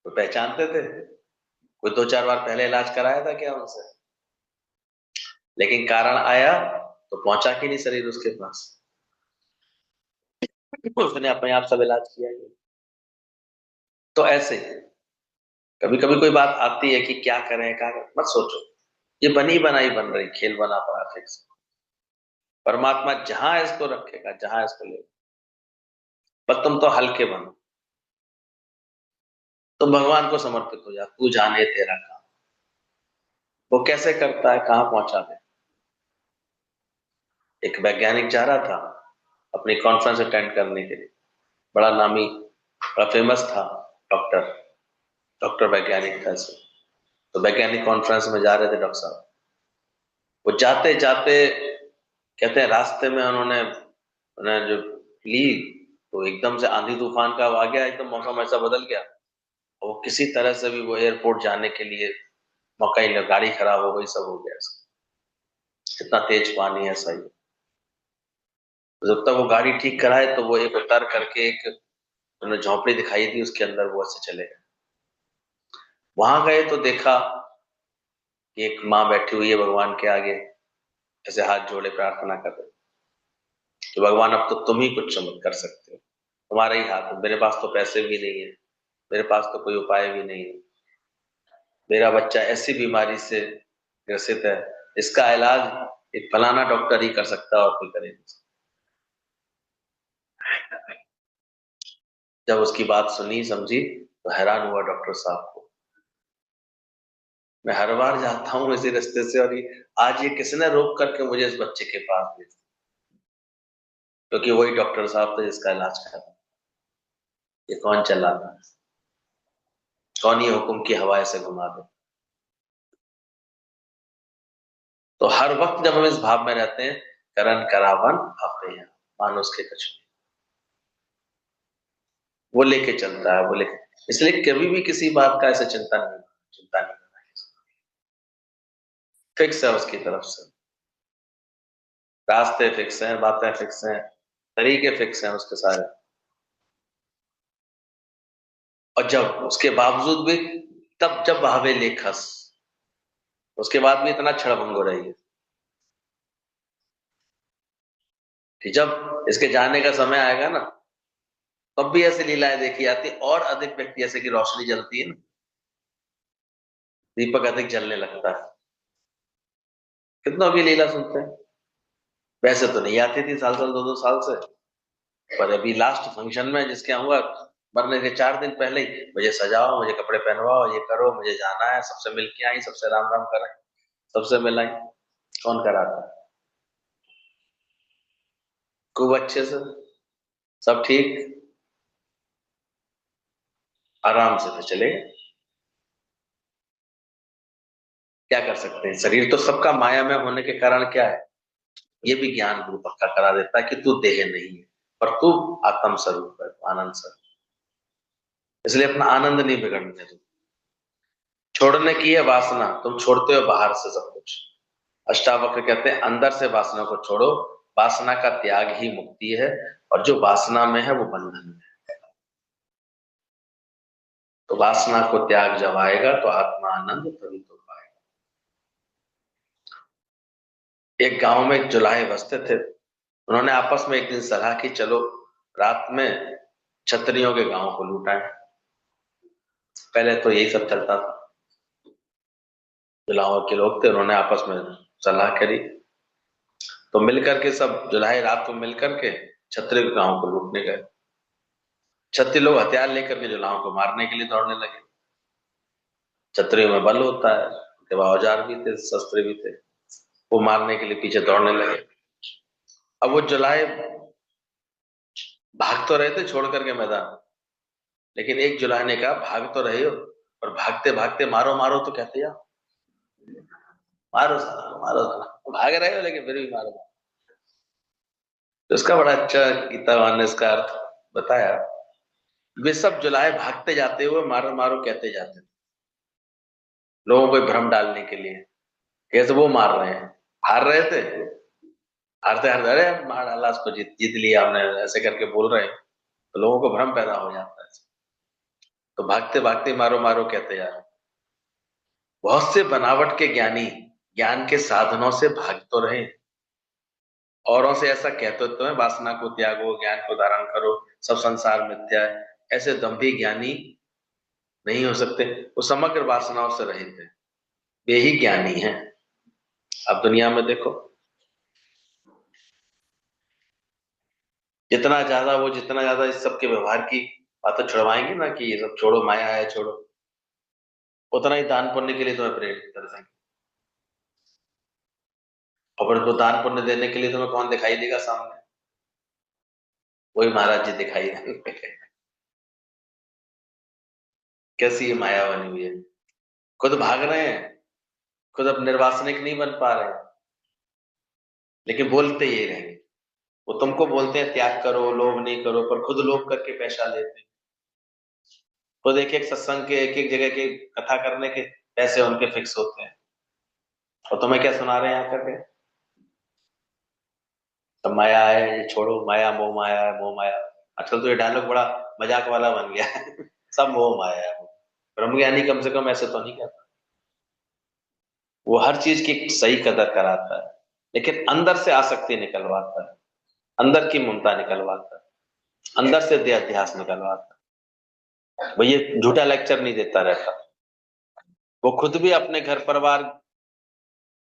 S1: तो पहचानते थे, कोई दो चार बार पहले इलाज कराया था क्या उनसे, लेकिन कारण आया तो पहुंचा कि नहीं शरीर उसके पास, उसने अपने आप सब इलाज किया ही। तो ऐसे कभी कभी कोई बात आती है कि क्या करें क्या करें, मत सोचो, ये बनी बनाई बन रही खेल बना पड़ा फिक्स। परमात्मा जहां इसको रखेगा, जहां इसको ले, बस तुम तो हल्के बनो, तुम भगवान को समर्पित हो जा, तू जाने तेरा काम, वो कैसे करता है कहां पहुंचा दे। एक वैज्ञानिक जा रहा था अपनी कॉन्फ्रेंस अटेंड करने के लिए, बड़ा नामी, बड़ा फेमस था, डॉक्टर, डॉक्टर वैज्ञानिक था इसमें। तो वैज्ञानिक कॉन्फ्रेंस में जा रहे थे डॉक्टर साहब, वो जाते जाते कहते हैं रास्ते में उन्होंने उन्हें जो ली, तो एकदम से आंधी तूफान का आ गया, एकदम मौसम ऐसा बदल गया, और वो किसी तरह से भी वो एयरपोर्ट जाने के लिए मौका ही नहीं, गाड़ी खराब हो गई, सब हो गया इसका, इतना तेज पानी है सही। जब तक वो गाड़ी ठीक कराए तो वो एक उतर करके एक उन्हें झोपड़ी दिखाई दी, उसके अंदर वो ऐसे चले गए। वहां गए तो देखा कि एक माँ बैठी हुई है भगवान के आगे, ऐसे हाथ जोड़े प्रार्थना कर रहे, तो भगवान अब तो तुम ही कुछ चमत्कार कर सकते हो, तुम्हारे ही हाथ है, मेरे पास तो पैसे भी नहीं है, मेरे पास तो कोई उपाय भी नहीं है, मेरा बच्चा ऐसी बीमारी से ग्रसित है, इसका इलाज एक फलाना डॉक्टर ही कर सकता है और कोई करे नहीं। जब उसकी बात सुनी समझी तो हैरान हुआ डॉक्टर साहब को, मैं हर बार जाता हूँ इसी रास्ते से, और ये आज ये किसने रोक करके मुझे इस बच्चे के पास भेजा, क्योंकि वही डॉक्टर साहब थे जिसका इलाज कर रहा। ये कौन चलाता है, कौन ये हुक्म की हवा से घुमा दे। तो हर वक्त जब हम इस भाव में रहते हैं, करण करावन आपे हैं, मानुष के कुछ नहीं, वो लेके चलता है, वो लेके, इसलिए कभी भी किसी बात का ऐसे चिंता नहीं करना, फिक्स है उसकी तरफ से, रास्ते फिक्स हैं, बातें फिक्स हैं, तरीके फिक्स हैं उसके सारे। और जब उसके बावजूद भी, तब जब भावे लेखस, उसके बाद भी इतना क्षणभंग हो रही है कि जब इसके जाने का समय आएगा ना, तब भी ऐसी लीलाएं देखी जाती, और अधिक व्यक्ति, जैसे कि रोशनी जलती है ना, दीपक अधिक जलने लगता है। कितनों की लीला सुनते हैं। वैसे तो नहीं आती थी साल साल 2-2 साल से, पर अभी लास्ट फंक्शन में जिसके आऊंगा, मरने के 4 दिन पहले ही मुझे सजाओ, मुझे कपड़े पहनवाओ, ये करो, मुझे जाना है, सबसे मिल के आई, सबसे राम राम करें, सबसे मिलाई। कौन कराता है? खूब अच्छे से, सब ठीक, आराम से तो चले। क्या कर सकते हैं, शरीर तो सबका माया में होने के कारण क्या है, ये भी ज्ञान गुरु पक्का करा देता है कि तू देह नहीं है, पर तू आत्म स्वरूप है, आनंद स्वरूप। इसलिए अपना आनंद नहीं बिगड़ने दो। छोड़ने की है वासना, तुम छोड़ते हो बाहर से सब कुछ। अष्टावक्र कहते हैं अंदर से वासना को छोड़ो, वासना का त्याग ही मुक्ति है, और जो वासना में है वो बंधन है। तो वासना को त्याग जब आएगा तो आत्मा आनंद तभी तो पाएगा। एक गांव में एक जुलाहे बसते थे, उन्होंने आपस में एक दिन सलाह की, चलो रात में क्षत्रियों के गांव को लूटाएं। पहले तो यही सब चलता था, जुलाहों के लोग थे, उन्होंने आपस में सलाह करी, तो मिलकर के सब जुलाहे रात को मिलकर के क्षत्रिय के गांव को लूटने गए। क्षत्रिय लोग हथियार लेकर के जुलाहों को मारने के लिए दौड़ने लगे। क्षत्रियो में बल होता है, उनके पास औजार भी थे, शस्त्र भी थे, वो मारने के लिए पीछे दौड़ने लगे। अब वो जुलाहे भाग तो रहे थे छोड़ करके मैदान, लेकिन एक जुलाहे ने कहा भाग तो रहे हो, और भागते भागते मारो मारो तो कहते यार, मारो साला, मारो साला, भाग रहे हो लेकिन फिर भी मारो। तो इसका बड़ा अच्छा गीतावान ने इसका अर्थ बताया। वे सब जुलाहे भागते जाते हुए मारो मारो कहते जाते थे, लोगों को भ्रम डालने के लिए, कैसे वो मार रहे हैं, हार रहे थे, हारते हारते अरे मार डाला उसको, जीत जीत लिया हमने, ऐसे करके बोल रहे हैं, तो लोगों को भ्रम पैदा हो जाता है। तो भागते भागते मारो मारो कहते जा रहे। बहुत से बनावट के ज्ञानी ज्ञान के साधनों से भाग तो रहे, औरों से ऐसा कहते तो है वासना को त्यागो, ज्ञान को धारण करो, सब संसार मिथ्या है, ऐसे दंभी ज्ञानी नहीं हो सकते, वो समग्र वासनाओं से रहित है, वे ही ज्ञानी हैं। अब दुनिया में देखो, जितना ज्यादा इस सबके व्यवहार की बातें छुड़वाएंगे ना, कि ये सब छोड़ो, माया है छोड़ो, उतना ही दान पुण्य के लिए तुम्हें प्रेरित कर देंगे। और तो दान पुण्य देने के लिए तुम्हें कौन दिखाई देगा सामने? वही महाराज जी दिखाई देंगे। कैसी ये माया बनी हुई है, खुद भाग रहे हैं, खुद अब निर्वासनिक नहीं बन पा रहे हैं, लेकिन बोलते ये रहेंगे। वो तुमको बोलते हैं त्याग करो, लोभ नहीं करो, पर खुद लोभ करके पैसा लेते हैं। खुद एक एक सत्संग के, एक एक जगह के कथा करने के पैसे उनके फिक्स होते हैं, और तुम्हें क्या सुना रहे हैं यहाँ करके, सब माया है, ये छोड़ो, माया मोह माया है, मोह माया। आजकल तो ये डायलॉग बड़ा मजाक वाला बन गया है। सब मोह माया है। ब्रह्मज्ञानी कम से कम ऐसे तो नहीं कहता, वो हर चीज की सही कदर कराता है, लेकिन अंदर से आसक्ति निकलवाता है, अंदर की ममता निकलवाता है, अंदर से देहाध्यास निकलवाता है। वो ये झूठा लेक्चर नहीं देता रहता, वो खुद भी अपने घर परिवार,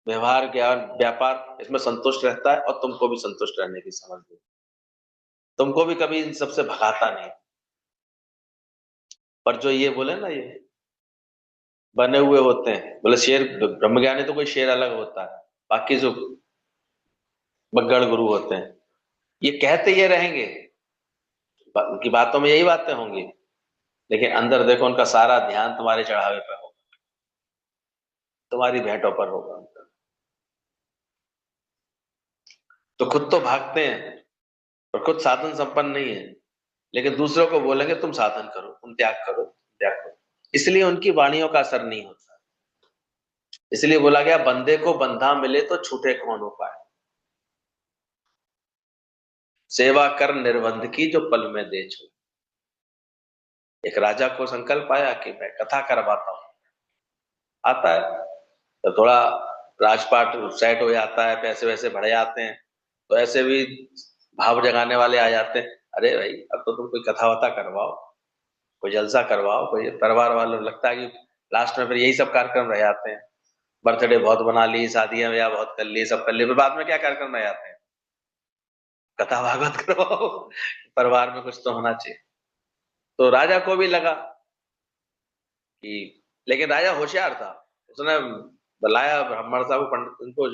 S1: व्यवहार, ज्ञान, व्यापार, इसमें संतुष्ट रहता है, और तुमको भी संतुष्ट रहने की समझ दे, तुमको भी कभी इन सबसे भगाता नहीं। पर जो ये बोले ना, ये बने हुए होते हैं, बोले शेर, ब्रह्मज्ञानी तो कोई शेर अलग होता है, बाकी जो बग्गड़ गुरु होते हैं, ये कहते ये रहेंगे, उनकी बातों में यही बातें होंगी, लेकिन अंदर देखो उनका सारा ध्यान तुम्हारे चढ़ावे पर होगा, तुम्हारी भेंटों पर होगा। तो खुद तो भागते हैं, और खुद साधन संपन्न नहीं है, लेकिन दूसरों को बोलेंगे तुम साधन करो, तुम त्याग करो, त्याग करो, इसलिए उनकी वाणियों का असर नहीं होता। इसलिए बोला गया बंदे को बंधा मिले तो छूटे कौन उपाय, सेवा कर निर्बंध की जो पल में दे छो। एक राजा को संकल्प आया कि मैं कथा करवाता हूं, आता है, तो थोड़ा राजपाट सेट हो जाता है, पैसे वैसे बढ़ जाते हैं, तो ऐसे भी भाव जगाने वाले आ जाते हैं, अरे भाई अब तो तुम कोई कथा वथा करवाओ, कोई जलसा करवाओ, कोई परिवार वालों, लगता है कि लास्ट में फिर यही सब कार्यक्रम रह जाते हैं। बर्थडे बहुत बना ली, शादियां ब्याह बहुत कर ली, सब कर ली, फिर बाद में क्या कार्यक्रम रह जाते हैं? कथा भागवत करवाओ। परिवार में कुछ तो होना चाहिए। तो राजा को भी लगा कि, लेकिन राजा होशियार था, उसने बुलाया ब्राह्मण साहब को, पंडित उनको,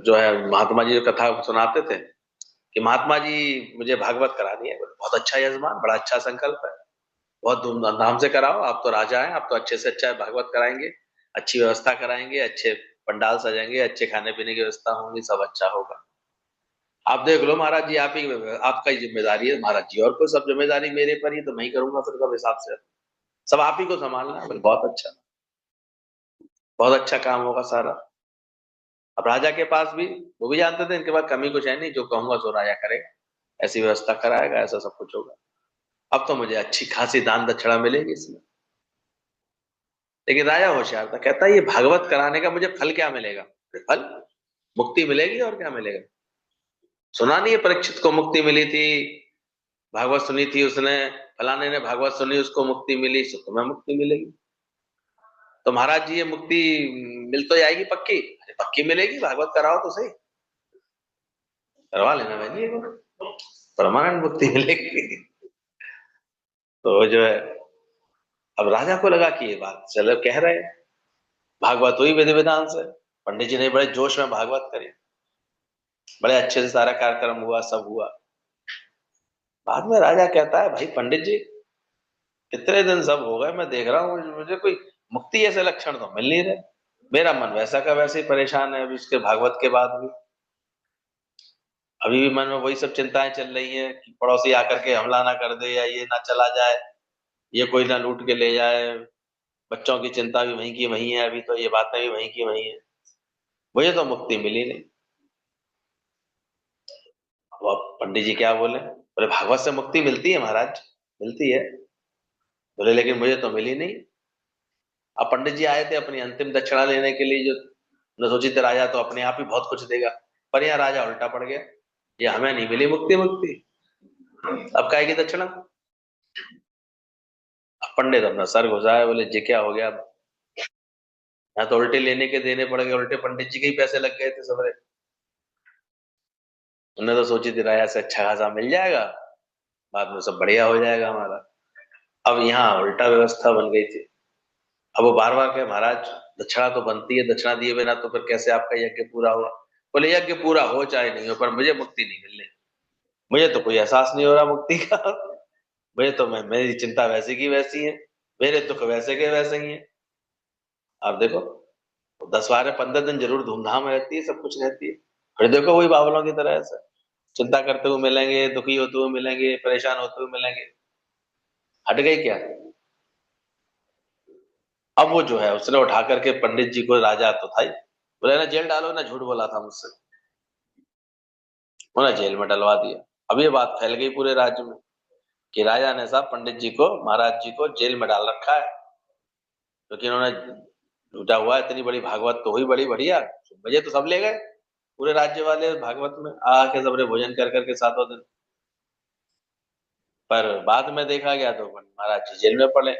S1: जो है महात्मा जी जो कथा सुनाते थे, कि महात्मा जी मुझे भागवत करानी है। बहुत अच्छा यजमान, बड़ा अच्छा संकल्प है, बहुत धूमधाम से कराओ, आप तो राजा हैं, आप तो अच्छे से अच्छा भागवत कराएंगे, अच्छी व्यवस्था कराएंगे, अच्छे पंडाल सजेंगे, अच्छे खाने पीने की व्यवस्था होंगी, सब अच्छा होगा। आप देख लो महाराज जी, आप ही, आपका ही जिम्मेदारी है महाराज जी, और कोई सब जिम्मेदारी मेरे पर ही, तो मैं ही करूंगा फिर सब हिसाब से, सब आप ही को संभालना है। बोले, बहुत अच्छा, बहुत अच्छा काम होगा सारा। अब राजा के पास भी, वो भी जानते थे इनके पास कमी कुछ है नहीं, जो कहूंगा सो राजा करेगा, ऐसी व्यवस्था कराएगा, ऐसा सब कुछ होगा। अब तो मुझे अच्छी खासी दान दक्षिणा मिलेगी इसमें। लेकिन राजा होशियार था, कहता है ये भागवत कराने का मुझे फल क्या मिलेगा? फल, मुक्ति मिलेगी, और क्या मिलेगा? सुना नहीं है परीक्षित को मुक्ति मिली थी, भागवत सुनी थी उसने, फलाने ने भागवत सुनी उसको मुक्ति मिली, सो तुम्हें मुक्ति मिलेगी। तो महाराज जी ये मुक्ति मिल तो जाएगी पक्की? अरे पक्की मिलेगी, भागवत कराओ तो सही, करवा लेना भाई जी, परमानेंट मुक्ति मिलेगी। तो जो है, अब राजा को लगा कि ये बात चलो कह रहे हैं, भागवत हुई विधि विधान से, पंडित जी ने बड़े जोश में भागवत करी, बड़े अच्छे से सारा कार्यक्रम हुआ, सब हुआ। बाद में राजा कहता है, भाई पंडित जी कितने दिन सब हो गए, मैं देख रहा हूँ मुझे कोई मुक्ति ऐसे लक्षण तो मिल नहीं रहे, मेरा मन वैसा का वैसे ही परेशान है अभी इसके भागवत के बाद भी, अभी भी मन में वही सब चिंताएं चल रही हैं कि पड़ोसी आकर के हमला ना कर दे, या ये ना चला जाए, ये कोई ना लूट के ले जाए, बच्चों की चिंता भी वहीं की वहीं है, अभी तो ये बातें भी वहीं की वहीं है, मुझे तो मुक्ति मिली नहीं। अब पंडित जी क्या बोले? बोले भागवत से मुक्ति मिलती है महाराज, मिलती है। बोले लेकिन मुझे तो मिली नहीं। अब पंडित जी आए थे अपनी अंतिम दक्षिणा लेने के लिए, जो न सोची थे राजा तो अपने आप ही बहुत कुछ देगा, पर यहाँ राजा उल्टा पड़ गया, ये हमें नहीं मिली मुक्ति, मुक्ति अब काहे की दक्षिणा? अब पंडित अपना सर घुसाए, बोले जी क्या हो गया? यहाँ तो उल्टे लेने के देने पड़ गए, उल्टे पंडित जी के ही पैसे लग गए थे सबरे। उन्हें तो सोची थी राजा से अच्छा खासा मिल जाएगा, बाद में सब बढ़िया हो जाएगा हमारा। अब यहाँ उल्टा व्यवस्था बन गई थी। अब वो बार बार कहे, महाराज दक्षिणा तो बनती है, दक्षिणा दिए बिना तो फिर कैसे आपका यज्ञ पूरा हुआ? बोले यज्ञ पूरा हो चाहे नहीं हो, पर मुझे मुक्ति नहीं मिल रही, मुझे तो कोई एहसास नहीं हो रहा मुक्ति का। मुझे तो, मैं, मेरी चिंता वैसी की वैसी है, मेरे दुख वैसे के वैसे ही है। आप देखो, 10 12 15 दिन जरूर धूमधाम रहती है, सब कुछ रहती है, फिर देखो वही बावलों की तरह ऐसा चिंता करते हुए मिलेंगे, दुखी होते हुए मिलेंगे, परेशान होते हुए मिलेंगे। हट गई क्या? अब वो जो है उसने उठा करके पंडित जी को, राजा तो था ही, बोले ना जेल डालो, ना झूठ बोला था मुझसे, उन्हें जेल में डलवा दिया। अब ये बात फैल गई पूरे राज्य में कि राजा ने साहब पंडित जी को, महाराज जी को जेल में डाल रखा है, क्योंकि इन्होंने लूटा हुआ है, इतनी बड़ी भागवत तो हुई बड़ी बढ़िया, मुझे तो सब ले गए पूरे राज्य वाले भागवत में आके, सबने भोजन कर करके 7 दिन। पर बाद में देखा गया तो महाराज जी जेल में पड़े।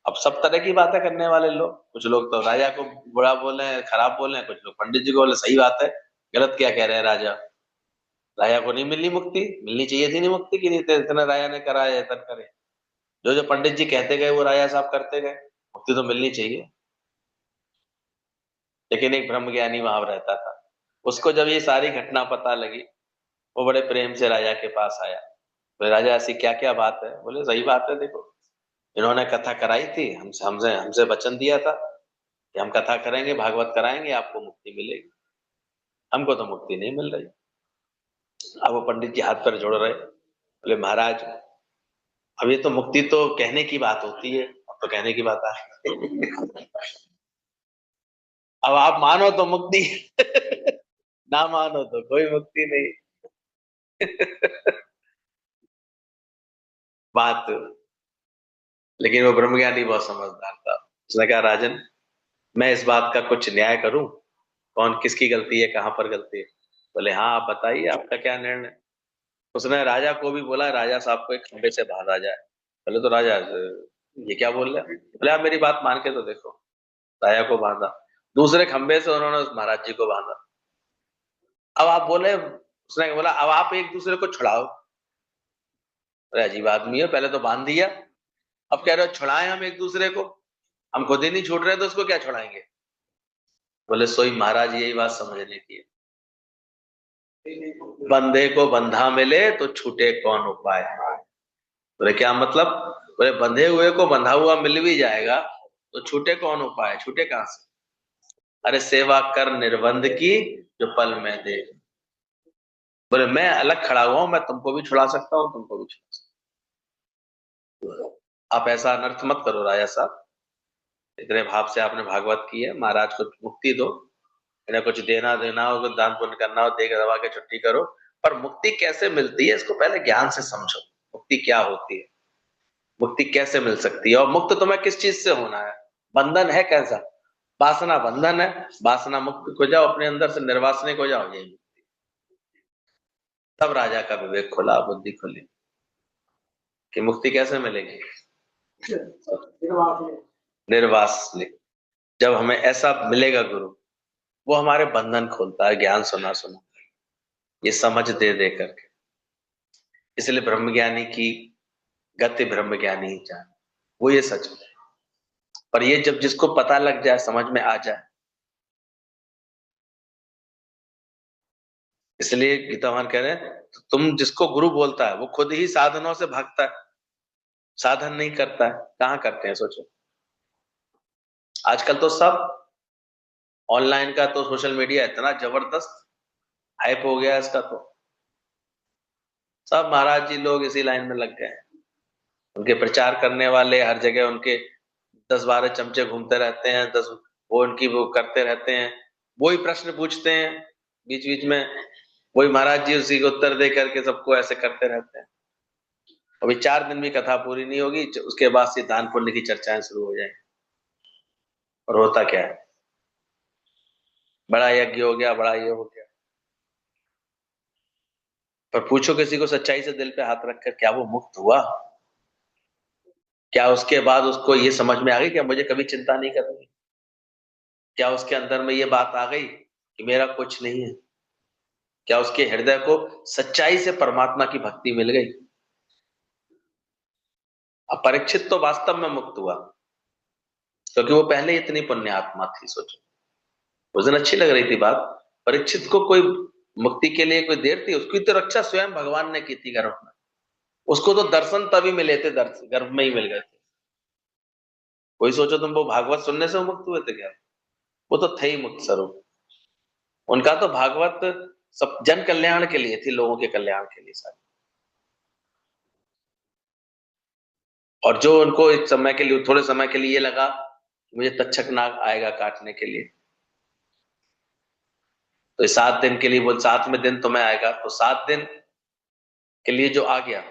S1: अब सब तरह की बातें करने वाले लोग, कुछ लोग तो राजा को बुरा बोले हैं, खराब बोले हैं, कुछ लोग पंडित जी को बोले सही बात है, गलत क्या कह रहे हैं राजा, राजा को नहीं मिली मुक्ति, मिलनी चाहिए थी नहीं मुक्ति की, नहीं तो इतना राजा ने करा है इतना करे, जो जो पंडित जी कहते गए वो राजा साहब करते गए, मुक्ति तो मिलनी चाहिए। लेकिन एक ब्रह्म ज्ञानी वहां रहता था, उसको जब ये सारी घटना पता लगी, वो बड़े प्रेम से राजा के पास आया। बोले राजा ऐसी क्या क्या बात है? बोले सही बात है, देखो इन्होंने कथा कराई थी, हमसे हमसे हमसे वचन दिया था कि हम कथा करेंगे, भागवत कराएंगे, आपको मुक्ति मिलेगी, हमको तो मुक्ति नहीं मिल रही। अब वो पंडित जी हाथ पर जोड़ रहे, बोले महाराज अब ये तो मुक्ति तो कहने की बात होती है, अब तो कहने की बात है। अब आप मानो तो मुक्ति, ना मानो तो कोई मुक्ति नहीं। बात, लेकिन वो ब्रह्मज्ञानी बहुत समझदार था, उसने कहा राजन मैं इस बात का कुछ न्याय करूं, कौन किसकी गलती है, कहां पर गलती है? बोले हाँ, आप बताइए आपका क्या निर्णय। उसने राजा को भी बोला, राजा साहब को एक खंबे से बांधा जाए। बोले तो राजा ये क्या बोल रहे हैं? बोले आप मेरी बात मान के तो देखो। राजा को बांधा, दूसरे खंबे से उन्होंने उस महाराज जी को बांधा। अब आप बोले, उसने बोला अब आप एक दूसरे को छुड़ाओ। अरे अजीब आदमी है, पहले तो बांध दिया, अब कह रहे हो छुड़ाएं हम एक दूसरे को, हम खुद ही नहीं छूट रहे तो उसको क्या छुड़ाएंगे? बोले सोई महाराज यही बात समझने की है, बंधे को बंधा मिले तो छूटे कौन उपाय। बोले क्या मतलब? बोले बंधे हुए को बंधा हुआ मिल भी जाएगा तो छूटे कौन उपाय, छूटे कहां से? अरे सेवा कर निर्बंध की जो पल में दे। बोले मैं अलग खड़ा हुआ हूं, मैं तुमको भी छुड़ा सकता हूँ, तुमको भी छुड़ा सकता हूं। आप ऐसा अनर्थ मत करो राजा साहब, इतने भाव से आपने भागवत की है, महाराज को मुक्ति दो। इन्हें कुछ देना देना हो, कुछ दान पुण्य करना हो, दे के दबा के छुट्टी करो। पर मुक्ति कैसे मिलती है इसको पहले ज्ञान से समझो। मुक्ति क्या होती है, मुक्ति कैसे मिल सकती है, और मुक्त तुम्हें किस चीज से होना है? बंधन है कैसा? वासना बंधन है, वासना मुक्त हो जाओ, अपने अंदर से निर्वासनिक हो जाओ, यही। तब राजा का विवेक खुला, बुद्धि खुली कि मुक्ति कैसे मिलेगी। निर्वासनिक। जब हमें ऐसा मिलेगा गुरु, वो हमारे बंधन खोलता है, ज्ञान सुना सुना, ये समझ दे दे करके। इसलिए ब्रह्मज्ञानी की गति ब्रह्मज्ञानी ही जाने, वो ये सच है। पर ये जब जिसको पता लग जाए, समझ में आ जाए, इसलिए गीता भगवान कह रहे हैं तो तुम जिसको गुरु बोलता है वो खुद ही साधनों से भागता है, साधन नहीं करता है। कहाँ करते हैं सोचो? आजकल तो सब ऑनलाइन का, तो सोशल मीडिया इतना जबरदस्त हाइप हो गया है इसका, तो सब महाराज जी लोग इसी लाइन में लग गए हैं। उनके प्रचार करने वाले हर जगह उनके 10-12 चमचे घूमते रहते हैं, 10 वो उनकी वो करते रहते हैं, वही प्रश्न पूछते हैं बीच बीच में, वही महाराज जी उसी को उत्तर दे करके सबको ऐसे करते रहते हैं। अभी 4 दिन भी कथा पूरी नहीं होगी, उसके बाद से दान पुण्य की चर्चाएं शुरू हो जाएंगी। और होता क्या है, बड़ा यज्ञ हो गया, बड़ा ये हो गया, पर पूछो किसी को सच्चाई से दिल पे हाथ रखकर, क्या वो मुक्त हुआ? क्या उसके बाद उसको ये समझ में आ गई कि मुझे कभी चिंता नहीं करनी? क्या उसके अंदर में ये बात आ गई कि मेरा कुछ नहीं है? क्या उसके हृदय को सच्चाई से परमात्मा की भक्ति मिल गई? अब परीक्षित तो वास्तव में मुक्त हुआ, क्योंकि वो पहले इतनी पुण्य आत्मा थी। सोचो, उस दिन अच्छी लग रही थी बात। परीक्षित को कोई मुक्ति के लिए कोई देर थी? उसकी तो रक्षा स्वयं भगवान ने की थी गर्भ में। उसको तो दर्शन तभी मिले थे, दर्शन गर्भ में ही मिल गए थे। कोई सोचो तुम, वो भागवत सुनने से वो मुक्त हुए थे क्या? वो तो थे ही मुक्त स्वरूप। उनका तो भागवत सब जन कल्याण के लिए थी, लोगों के कल्याण के लिए सारी। और जो उनको एक समय के लिए, थोड़े समय के लिए ये लगा कि मुझे तक्षक नाग आएगा काटने के लिए, तो 7 दिन के लिए, वो 7वें दिन तुम्हें आएगा, तो 7 दिन के लिए जो आ गया,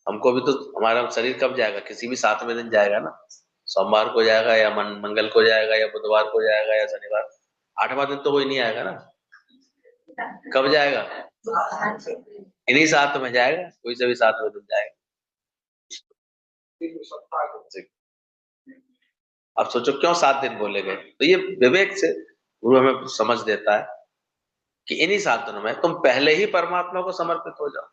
S1: हमको भी तो, हमारा शरीर कब जाएगा? किसी भी 7वें दिन जाएगा ना। सोमवार को जाएगा या मंगल को जाएगा या बुधवार को जाएगा या शनिवार। 8वां दिन तो कोई नहीं आएगा ना। कब जाएगा? इन्हीं 7 में जाएगा, कोई से भी 7वें दिन जाएगा। अब सोचो क्यों 7 दिन बोले गए? तो ये विवेक से गुरु हमें समझ देता है कि इन्हीं 7 दिनों में तुम पहले ही परमात्मा को समर्पित हो जाओ।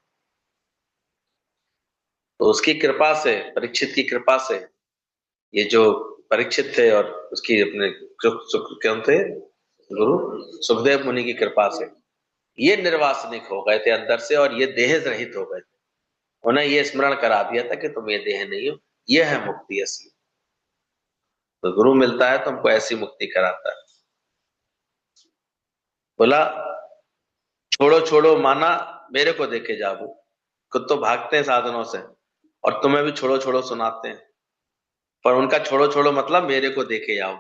S1: तो उसकी कृपा से, परीक्षित की कृपा से, ये जो परीक्षित थे और उसकी अपने कौन थे, गुरु सुखदेव मुनि की कृपा से ये निर्वासनिक हो गए थे अंदर से, और ये देह रहित हो गए थे। उन्हें ये स्मरण करा दिया था कि तुम ये देह नहीं हो, ये है मुक्ति असली। तो गुरु मिलता है तो हमको ऐसी मुक्ति कराता है। बोला छोड़ो छोड़ो माना मेरे को देखे जाबू। खुद तो भागते हैं साधनों से, और तुम्हें भी छोड़ो छोड़ो सुनाते हैं। पर उनका छोड़ो छोड़ो मतलब मेरे को देखे जाओ,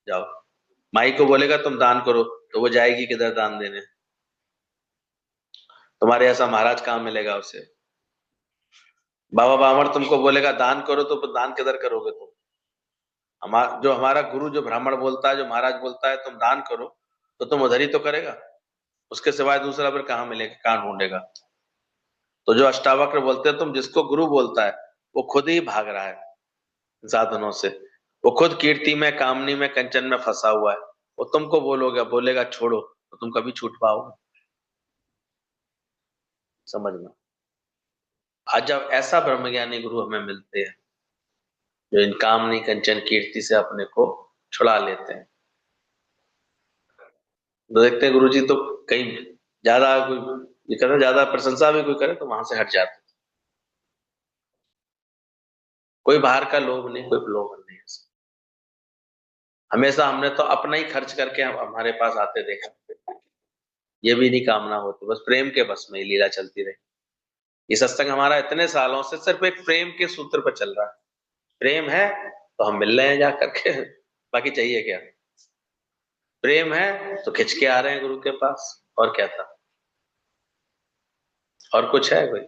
S1: जाओ। माई को बोलेगा तुम दान करो, तो वो जाएगी किधर दान देने? तुम्हारे ऐसा महाराज कहाँ मिलेगा उसे? बाबा बामर तुमको बोलेगा दान करो, तो दान किधर करोगे तुम? जो हमारा गुरु, जो ब्राह्मण बोलता है, जो महाराज बोलता है तुम दान करो, तो तुम उधर ही तो करेगा, उसके सिवाय दूसरा फिर कहाँ मिलेगा, कहाँ ढूंढेगा। तो जो अष्टावक्र बोलते हैं, तुम जिसको गुरु बोलता है वो खुद ही भाग रहा है साधनों से, वो खुद कीर्ति में, कामनी में, कंचन में फंसा हुआ है। वो तुमको बोलेगा छोड़ो, तो तुम कभी छूट पाओगे? समझना। आज जब ऐसा ब्रह्मज्ञानी गुरु हमें मिलते हैं जो इन कामनी, कंचन, कीर्ति से अपने को छुड़ा लेते हैं, तो देखते हैं गुरु जी तो कहीं ज्यादा कोई ये करे, ज्यादा प्रशंसा भी कोई करे तो वहां से हट जाते। कोई बाहर का लोभ नहीं, कोई प्रलोभन नहीं है। हमेशा हमने तो अपना ही खर्च करके हमारे पास आते देखा। ये भी नहीं कामना होती, बस प्रेम के बस में ही लीला चलती रही। ये सत्संग हमारा इतने सालों से सिर्फ एक प्रेम के सूत्र पर चल रहा है। प्रेम है तो हम मिल रहे हैं जा करके, बाकी चाहिए क्या? प्रेम है तो खिंच के आ रहे हैं गुरु के पास, और क्या था? और कुछ है कोई?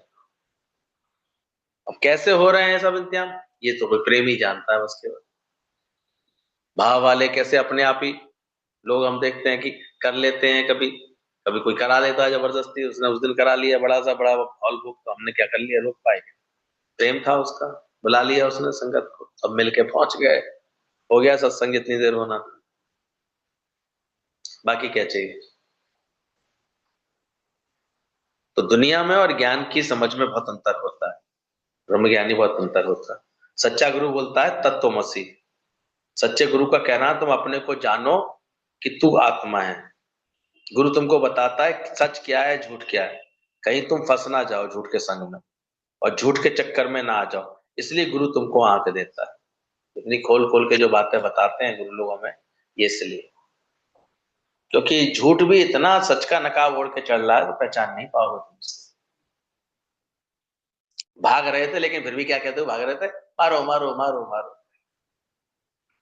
S1: अब कैसे हो रहे हैं सब इंतजाम, ये तो कोई प्रेम ही जानता है बस केवल। भाव वाले कैसे अपने आप ही लोग हम देखते हैं कि कर लेते हैं, कभी कभी कोई करा लेता है जबरदस्ती, उसने उस दिन करा लिया बड़ा हॉल बुक, तो हमने क्या कर लिया, रोक पाए? प्रेम था उसका, बुला लिया उसने संगत को, सब मिलके पहुंच गए, हो गया सत्संग जितनी देर होना था। बाकी क्या चाहिए? तो दुनिया में और ज्ञान की समझ में बहुत अंतर होता है, ब्रह्म ज्ञानी बहुत अंतर होता है। सच्चा गुरु बोलता है तत्वमसि। सच्चे गुरु का कहना तुम अपने को जानो कि तू आत्मा है। गुरु तुमको बताता है कि सच क्या है, झूठ क्या है, कहीं तुम फंस ना जाओ झूठ के संग में, और झूठ के चक्कर में ना आ जाओ। इसलिए गुरु तुमको आंख देता है, इतनी खोल खोल के जो बातें बताते हैं गुरु लोग हमें, ये इसलिए क्योंकि झूठ भी इतना सच का नकाब ओढ़ के चल रहा है तो पहचान नहीं पाओगे तुम। भाग रहे थे लेकिन फिर भी क्या कहते हो, भाग रहे थे, मारो मारो मारो मारो।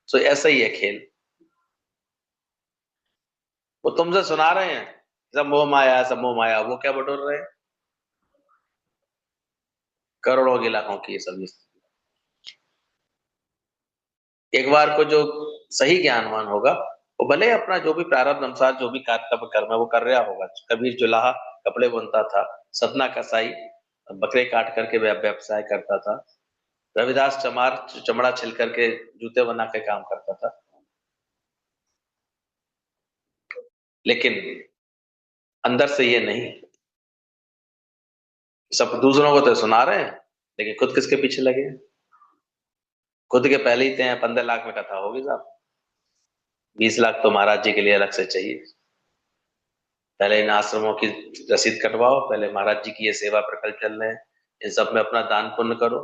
S1: तो ऐसा ही है खेल। वो तुमसे सुना रहे हैं सब मोह माया, सब मोह माया, वो क्या बटोर रहे हैं? करोड़ों की, लाखों की ये सब। एक बार को जो सही ज्ञानवान होगा, वो भले अपना जो भी प्रारब्ध अनुसार जो भी कर्तव्य कर्म है वो कर रहा होगा। कबीर जुलाहा कपड़े बुनता था, सतना कसाई बकरे काट करके व्यवसाय करता था, रविदास चमार चमड़ा छिल करके जूते बना के काम करता था। लेकिन अंदर से ये नहीं, सब दूसरों को तो सुना रहे हैं लेकिन खुद किसके पीछे लगे हैं? खुद के पहले ही थे 15 लाख में कथा होगी साहब, 20 लाख तो महाराज जी के लिए अलग से चाहिए। पहले इन आश्रमों की रसीद कटवाओ, पहले महाराज जी की ये सेवा प्रकल्प चल रहे हैं, इन सब में अपना दान पुण्य करो,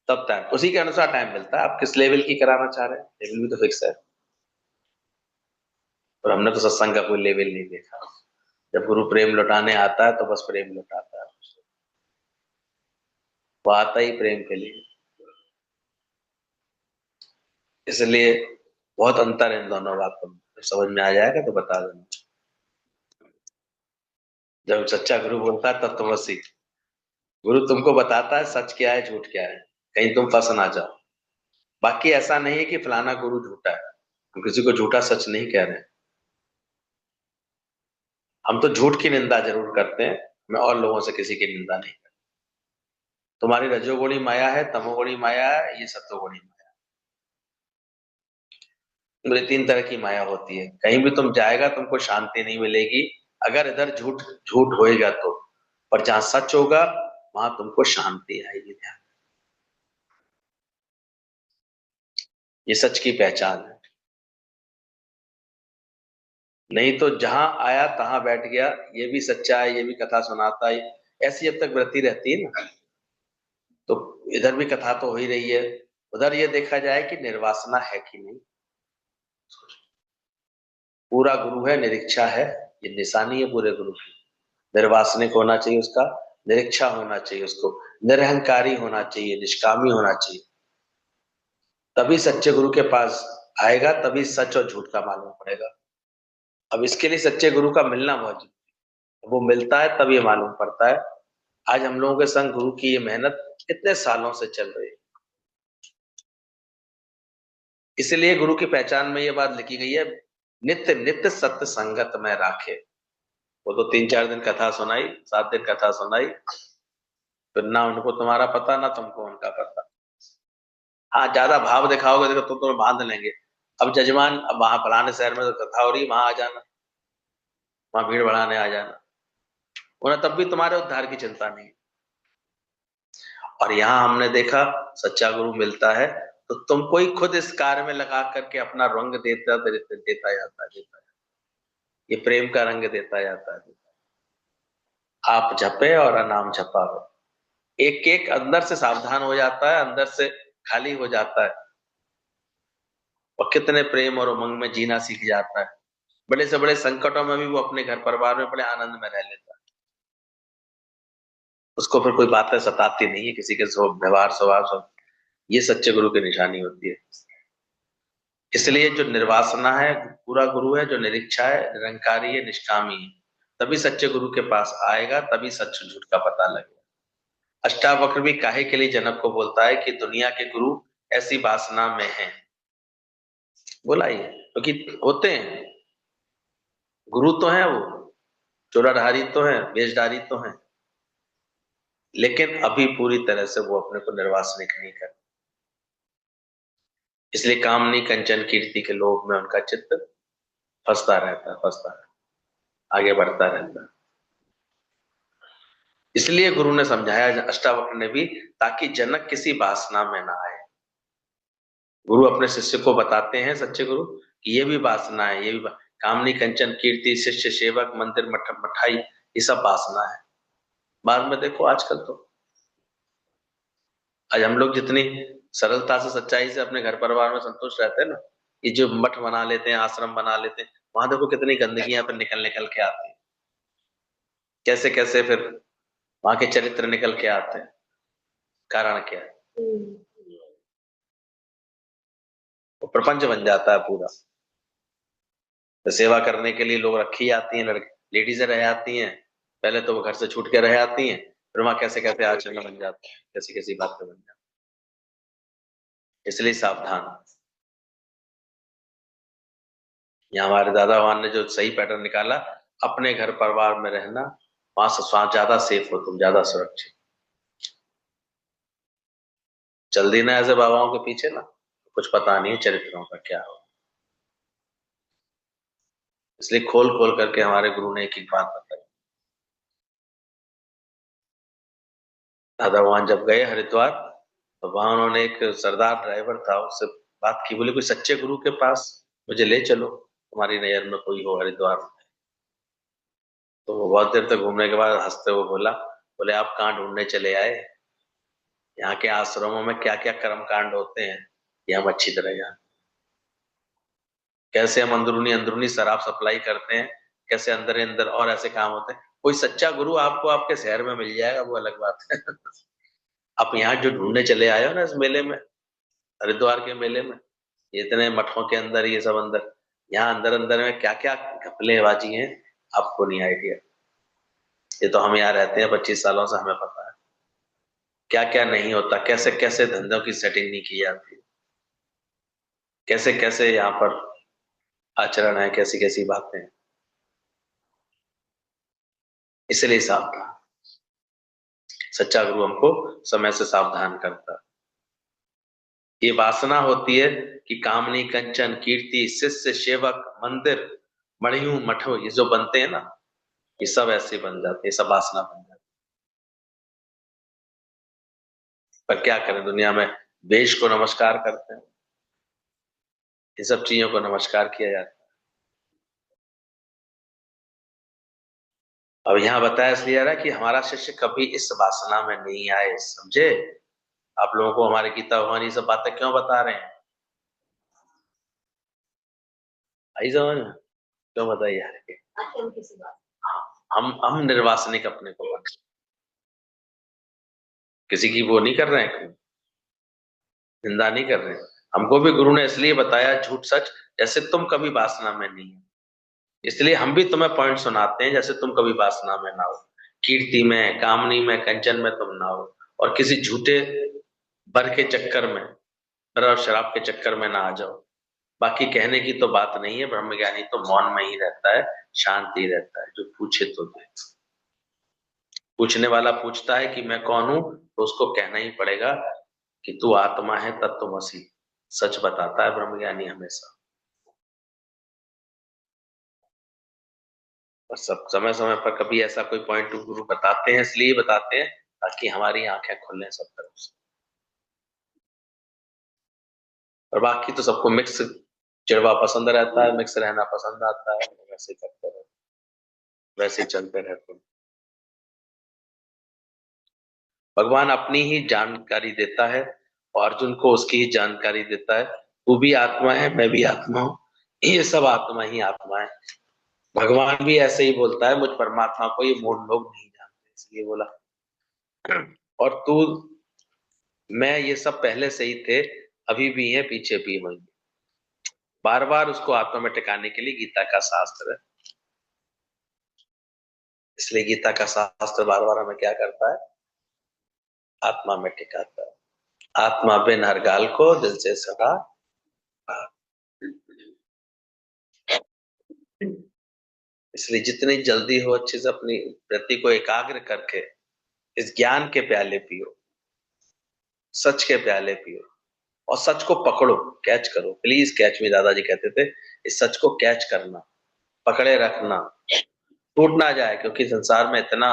S1: तब टाइम उसी के अनुसार टाइम मिलता है। आप किस लेवल की कराना चाह रहे हैं, लेवल भी तो फिक्स है। और हमने तो सत्संग का कोई लेवल नहीं देखा। जब गुरु प्रेम लौटाने आता है तो बस प्रेम लौटाता है, वो आता ही प्रेम के लिए। इसलिए बहुत अंतर है इन दोनों बातों में, जब समझ में आ जाएगा तो बता देना। जब सच्चा गुरु बोलता है तब तो बस ही गुरु तुमको बताता है सच क्या है, झूठ क्या है, कहीं तुम फंस ना जाओ। बाकी ऐसा नहीं है कि फलाना गुरु झूठा है, हम किसी को झूठा सच नहीं कह रहे। हम तो झूठ की निंदा जरूर करते हैं, मैं और लोगों से किसी की निंदा नहीं करता। तुम्हारी रजोगुणी माया है, तमोगुणी माया है, ये सत्वगुणी माया है। मेरी 3 तरह की माया होती है। कहीं भी तुम जाएगा तुमको शांति नहीं मिलेगी अगर इधर झूठ झूठ होएगा तो, और जहां सच होगा वहां तुमको शांति आएगी। ध्यान, ये सच की पहचान है। नहीं तो जहां आया तहां बैठ गया, ये भी सच्चा है, ये भी कथा सुनाता है, ऐसी जब तक वृत्ति रहती है ना, तो इधर भी कथा तो हो ही रही है, उधर ये देखा जाए कि निर्वासना है कि नहीं। पूरा गुरु है, निरीक्षा है, ये निशानी है पूरे गुरु की। निर्वासनिक होना चाहिए उसका, निरीक्षा होना चाहिए उसको, निरहंकारी होना चाहिए, निष्कामी होना चाहिए। तभी सच्चे गुरु के पास आएगा, तभी सच और झूठ का मालूम पड़ेगा। अब इसके लिए सच्चे गुरु का मिलना बहुत जरूरी है। वो मिलता है तब ये मालूम पड़ता है। आज हम लोगों के संग गुरु की ये मेहनत इतने सालों से चल रही है। इसलिए गुरु की पहचान में ये बात लिखी गई है, नित्य नित्य सत्य संगत में राखे। वो तो 3-4 दिन कथा सुनाई, 7 दिन कथा सुनाई, फिर ना उनको तुम्हारा पता ना तुमको उनका पता। हाँ, ज्यादा भाव दिखाओगे तो तुम्हें बांध लेंगे। अब जजमान, अब वहां फलाने शहर में तो कथा हो रही, वहां आ जाना, वहां भीड़ बढ़ाने आ जाना, उन्हें तब भी तुम्हारे उद्धार की चिंता नहीं। और यहाँ हमने देखा सच्चा गुरु मिलता है तो तुमको ही खुद इस कार्य में लगा करके अपना रंग देता जाता है। ये प्रेम का रंग देता जाता है। आप जपे और नाम जपा हो, एक एक अंदर से सावधान हो जाता है, अंदर से खाली हो जाता है, और कितने प्रेम और उमंग में जीना सीख जाता है। बड़े से बड़े संकटों में भी वो अपने घर परिवार में बड़े आनंद में रह लेता है। उसको फिर कोई बातें सताती नहीं है, किसी के व्यवहार स्वभाव सब। ये सच्चे गुरु की निशानी होती है। इसलिए जो निर्वासना है, पूरा गुरु है, जो निरीक्षा है, निरंकारी है, निष्कामी है, तभी सच्चे गुरु के पास आएगा, तभी सच झूठ का पता लगेगा। अष्टावक्र भी काहे के लिए जनक को बोलता है कि दुनिया के गुरु ऐसी वासना में हैं। बोला ही क्योंकि होते हैं गुरु तो हैं, वो चोराधारी तो हैं, बेचधारी तो हैं, लेकिन अभी पूरी तरह से वो अपने को निर्वासनिक नहीं कर। इसलिए कामनी कंचन कीर्ति के लोभ में उनका चित्त फंसता रहता है, आगे बढ़ता रहता है। इसलिए गुरु ने समझाया, अष्टावक्र ने भी, ताकि जनक किसी वासना में ना आए। गुरु अपने शिष्य को बताते हैं, सच्चे गुरु, कि ये भी वासना है, ये भी कामनी कंचन कीर्ति, शिष्य सेवक, मंदिर मठाई, ये सब वासना है। बाद में देखो आजकल तो, आज हम लोग जितनी सरलता से सच्चाई से अपने घर परिवार में संतुष्ट रहते हैं ना, ये जो मठ बना लेते हैं, आश्रम बना लेते हैं, वहां देखो कितनी गंदगियां फिर निकल निकल के आती है, कैसे कैसे फिर वहां के चरित्र निकल के आते हैं। कारण क्या है? वो प्रपंच बन जाता है पूरा। तो सेवा करने के लिए लोग रखी जाती हैं, लड़की लेडीजें रह जाती हैं, पहले तो वो घर से छूट के रह जाती हैं, फिर वहां कैसे कैसे आचरण बन जाते हैं, कैसी कैसी बातें बन जाती हैं। इसलिए सावधान। यहाँ हमारे दादा भगवान ने जो सही पैटर्न निकाला, अपने घर परिवार में रहना, वहां से ज्यादा सेफ हो तुम, ज्यादा सुरक्षित। चल दी ना ऐसे बाबाओं के पीछे ना, कुछ पता नहीं है चरित्रों का क्या हो। इसलिए खोल खोल करके हमारे गुरु ने एक एक बात बताई। दादा भगवान जब गए हरिद्वार, तो वहां उन्होंने एक सरदार ड्राइवर था, उससे बात की, बोले कोई सच्चे गुरु के पास मुझे ले चलो, तुम्हारी नजर में कोई हो हरिद्वार में। तो वो बहुत देर तक घूमने के बाद हंसते हुए बोला, बोले आप कहाँ ढूंढने चले आए, यहाँ के आश्रमों में क्या क्या कर्म कांड होते हैं ये हम अच्छी तरह जानते। कैसे हम अंदरूनी अंदरूनी शराब सप्लाई करते हैं, कैसे अंदर अंदर और ऐसे काम होते हैं। कोई सच्चा गुरु आपको आपके शहर में मिल जाएगा, वो अलग बात है। आप यहाँ जो ढूंढने चले आए हो ना इस मेले में, हरिद्वार के मेले में, ये इतने मठों के अंदर, ये सब अंदर, यहाँ अंदर अंदर में क्या क्या घपलेबाजी हैं, आपको नहीं आइडिया। ये तो हम यहाँ रहते हैं 25 सालों से, हमें पता है क्या क्या नहीं होता, कैसे कैसे धंधों की सेटिंग नहीं की जाती, कैसे कैसे यहाँ पर आचरण है, कैसी कैसी बातें हैं। इसलिए सावधान, सच्चा गुरु हमको समय से सावधान करता है। ये वासना होती है कि कामनी कंचन कीर्ति, शिष्य सेवक, मंदिर मणियों मठो, ये जो बनते हैं ना, ये सब ऐसे बन जाते हैं, सब वासना बन जाती है। पर क्या करें, दुनिया में देश को नमस्कार करते हैं, इन सब चीजों को नमस्कार किया जाता है। अब यहाँ बताया इसलिए जा रहा है कि हमारा शिष्य कभी इस वासना में नहीं आए, समझे। आप लोगों को हमारे गीता भगवान ये सब बातें क्यों बता रहे हैं, आई समझ में, क्यों बताइए यार के? हम निर्वासनिक अपने को बना, किसी की वो नहीं कर रहे हैं, निंदा नहीं कर रहे हैं। हमको भी गुरु ने इसलिए बताया झूठ सच, जैसे तुम कभी वासना में नहीं हो, इसलिए हम भी तुम्हें पॉइंट सुनाते हैं, जैसे तुम कभी वासना में ना हो, कीर्ति में, कामनी में, कंचन में तुम ना हो, और किसी झूठे बर के चक्कर में, बर और शराब के चक्कर में ना आ जाओ। बाकी कहने की तो बात नहीं है। ब्रह्मज्ञानी तो मौन में ही रहता है, शांत ही रहता है, जो पूछे तो दे। पूछने वाला पूछता है कि मैं कौन हूं, तो उसको कहना ही पड़ेगा कि तू आत्मा है, तत्वमसि। सच बताता है ब्रह्मज्ञानी हमेशा। और सब समय समय पर कभी ऐसा कोई पॉइंट टू गुरु बताते हैं, इसलिए बताते हैं ताकि हमारी आंखें खुलें सब तरफ से। और बाकी तो सबको मिक्स चिड़वा पसंद रहता है, मिक्स रहना पसंद आता है, वैसे करते रहते, वैसे चलते रहते हैं। भगवान अपनी ही जानकारी देता है और अर्जुन को उसकी ही जानकारी देता है। तू भी आत्मा है, मैं भी आत्मा हूँ, ये सब आत्मा ही आत्मा है। भगवान भी ऐसे ही बोलता है, मुझ परमात्मा को ये मूढ़ लोग नहीं जानते, इसलिए बोला। और तू, मैं, ये सब पहले से ही थे, अभी भी है, पीछे भी होंगे। बार बार उसको आत्मा में टिकाने के लिए गीता का शास्त्र है। इसलिए गीता का शास्त्र बार बार हमें क्या करता है, आत्मा में टिकाता है। आत्मा बिन हर गाल को दिल से सदा। इसलिए जितनी जल्दी हो अच्छे से अपनी वृत्ति को एकाग्र करके इस ज्ञान के प्याले पियो, सच के प्याले पियो, और सच को पकड़ो, कैच करो। प्लीज कैच मी, दादाजी कहते थे, इस सच को कैच करना, पकड़े रखना, टूट ना जाए, क्योंकि संसार में इतना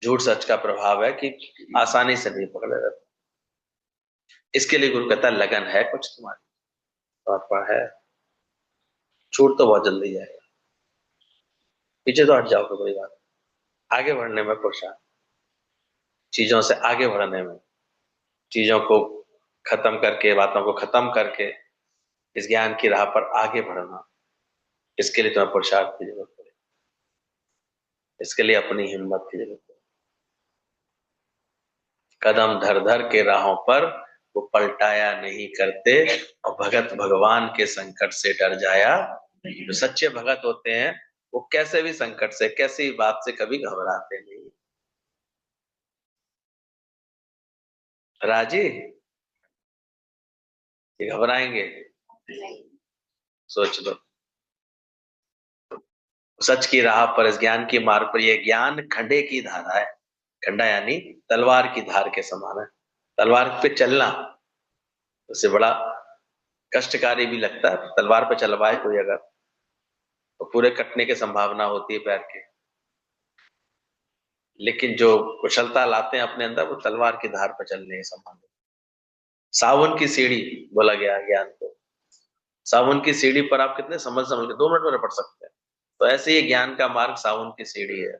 S1: झूठ सच का प्रभाव है कि आसानी से नहीं पकड़े रहते। इसके लिए गुरु कहता है लगन है कुछ तुम्हारी, समर्पण है, छूट तो बहुत जल्दी जाएगा। पीछे तो हट जाओगे, बड़ी बात। आगे बढ़ने में पुरुषार्थ, चीजों से आगे बढ़ने में, चीजों को खत्म करके, बातों को खत्म करके इस ज्ञान की राह पर आगे बढ़ना, इसके लिए तुम्हें पुरुषार्थ की जरूरत पड़ेगी। इसके लिए अपनी हिम्मत की जरूरत है। कदम धर धर के राहों पर वो पलटाया नहीं करते, और भगत भगवान के संकट से डर जाया। जो सच्चे भगत होते हैं वो कैसे भी संकट से, कैसी भी बात से कभी घबराते नहीं। राजी, ये घबराएंगे? सोच लो। सच की राह पर, इस ज्ञान की मार्ग पर, यह ज्ञान खंडे की धारा है। खंडा यानी तलवार की धार के समान है। तलवार पे चलना उससे बड़ा कष्टकारी भी लगता है। तलवार पे चलवाए कोई अगर, तो पूरे कटने की संभावना होती है पैर के। लेकिन जो कुशलता लाते हैं अपने अंदर, वो तलवार की धार पर चलने के समान है। सावन की सीढ़ी बोला गया ज्ञान को। सावन की सीढ़ी पर आप कितने समझ समझ के 2 मिनट में पढ़ सकते हैं। तो ऐसे ही ज्ञान का मार्ग सावन की सीढ़ी है,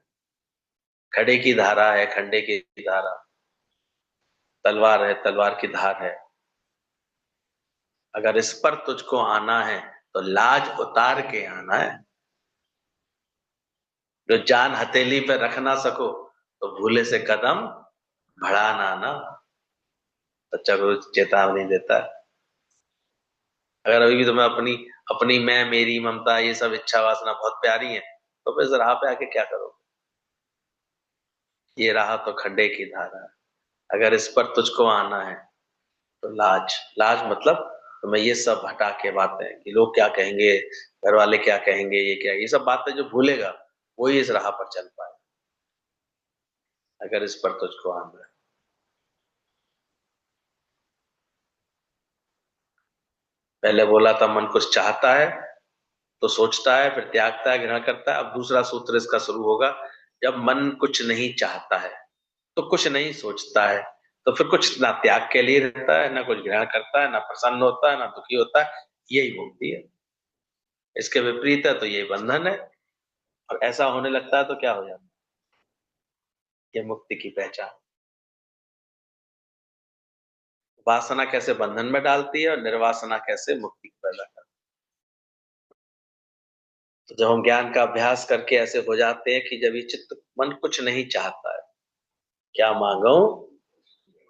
S1: खड़े की धारा है, खंडे की धारा, तलवार है, तलवार की धार है। अगर इस पर तुझको आना है तो लाज उतार के आना है। जो जान हथेली पे रख ना सको तो भूले से कदम बढ़ाना ना। सच्चा गुरु चेतावनी देता है। अगर अभी भी तुम्हें अपनी अपनी मैं, मेरी, ममता, ये सब इच्छा वासना बहुत प्यारी है, तो फिर इस राह पे आके क्या करोगे? ये राह तो खड्डे की धारा है। अगर इस पर तुझको आना है तो लाज, लाज मतलब तुम्हें ये सब हटा के बातें कि लोग क्या कहेंगे, घर वाले क्या कहेंगे, ये क्या, ये सब बातें जो भूलेगा वही इस राह पर चल पाए। अगर इस पर तुझको आना है। पहले बोला था मन कुछ चाहता है तो सोचता है, फिर त्यागता है, ग्रहण करता है। अब दूसरा सूत्र इसका शुरू होगा, जब मन कुछ नहीं चाहता है तो कुछ नहीं सोचता है, तो फिर कुछ ना त्याग के लिए रहता है, ना कुछ ग्रहण करता है, ना प्रसन्न होता है, ना दुखी होता है। यही मुक्ति है। इसके विपरीत है तो यही बंधन है। और ऐसा होने लगता है तो क्या हो जाता है? ये मुक्ति की पहचान। वासना कैसे बंधन में डालती है और निर्वासना कैसे मुक्ति पैदा करती है। तो जब हम ज्ञान का अभ्यास करके ऐसे हो जाते हैं कि जब ये चित्त मन कुछ नहीं चाहता है, क्या मांगो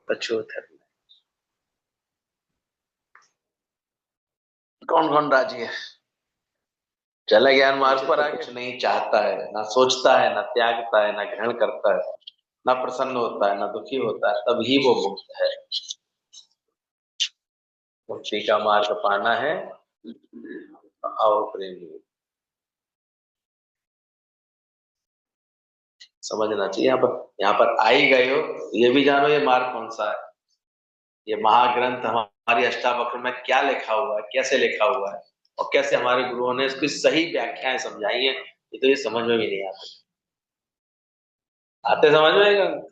S1: अछूत है। कौन कौन राजी है? चला ज्ञान मार्ग पर आगे। कुछ नहीं चाहता है, ना सोचता है, ना त्यागता है, ना ग्रहण करता है, ना प्रसन्न होता है, ना दुखी होता है, तभी वो मुक्त है। मुक्ति का मार्ग पाना है, आओ प्रेमी। समझना चाहिए यहाँ पर आ ही गए हो, ये भी जानो ये मार्ग कौन सा है। ये महाग्रंथ हमारी अष्टावक्र में क्या लिखा हुआ है, कैसे लिखा हुआ है, और कैसे हमारे गुरुओं ने इसकी सही व्याख्याएं समझाई है, ये तो ये समझ में भी नहीं आते। आते समझ में?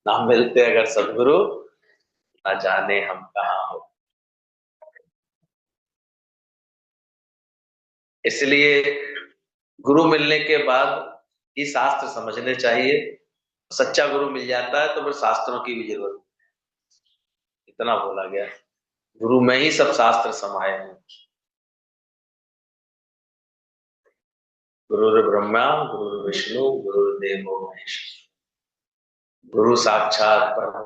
S1: ना मिलते अगर सदगुरु, ना जाने हम कहाँ हो। इसलिए गुरु मिलने के बाद ही शास्त्र समझने चाहिए। सच्चा गुरु मिल जाता है तो फिर शास्त्रों की भी जरूरत नहीं। इतना बोला गया, गुरु में ही सब शास्त्र समाये हैं। गुरु ब्रह्मा गुरु विष्णु गुरुर्देवो महेश्वर, गुरु साक्षात परम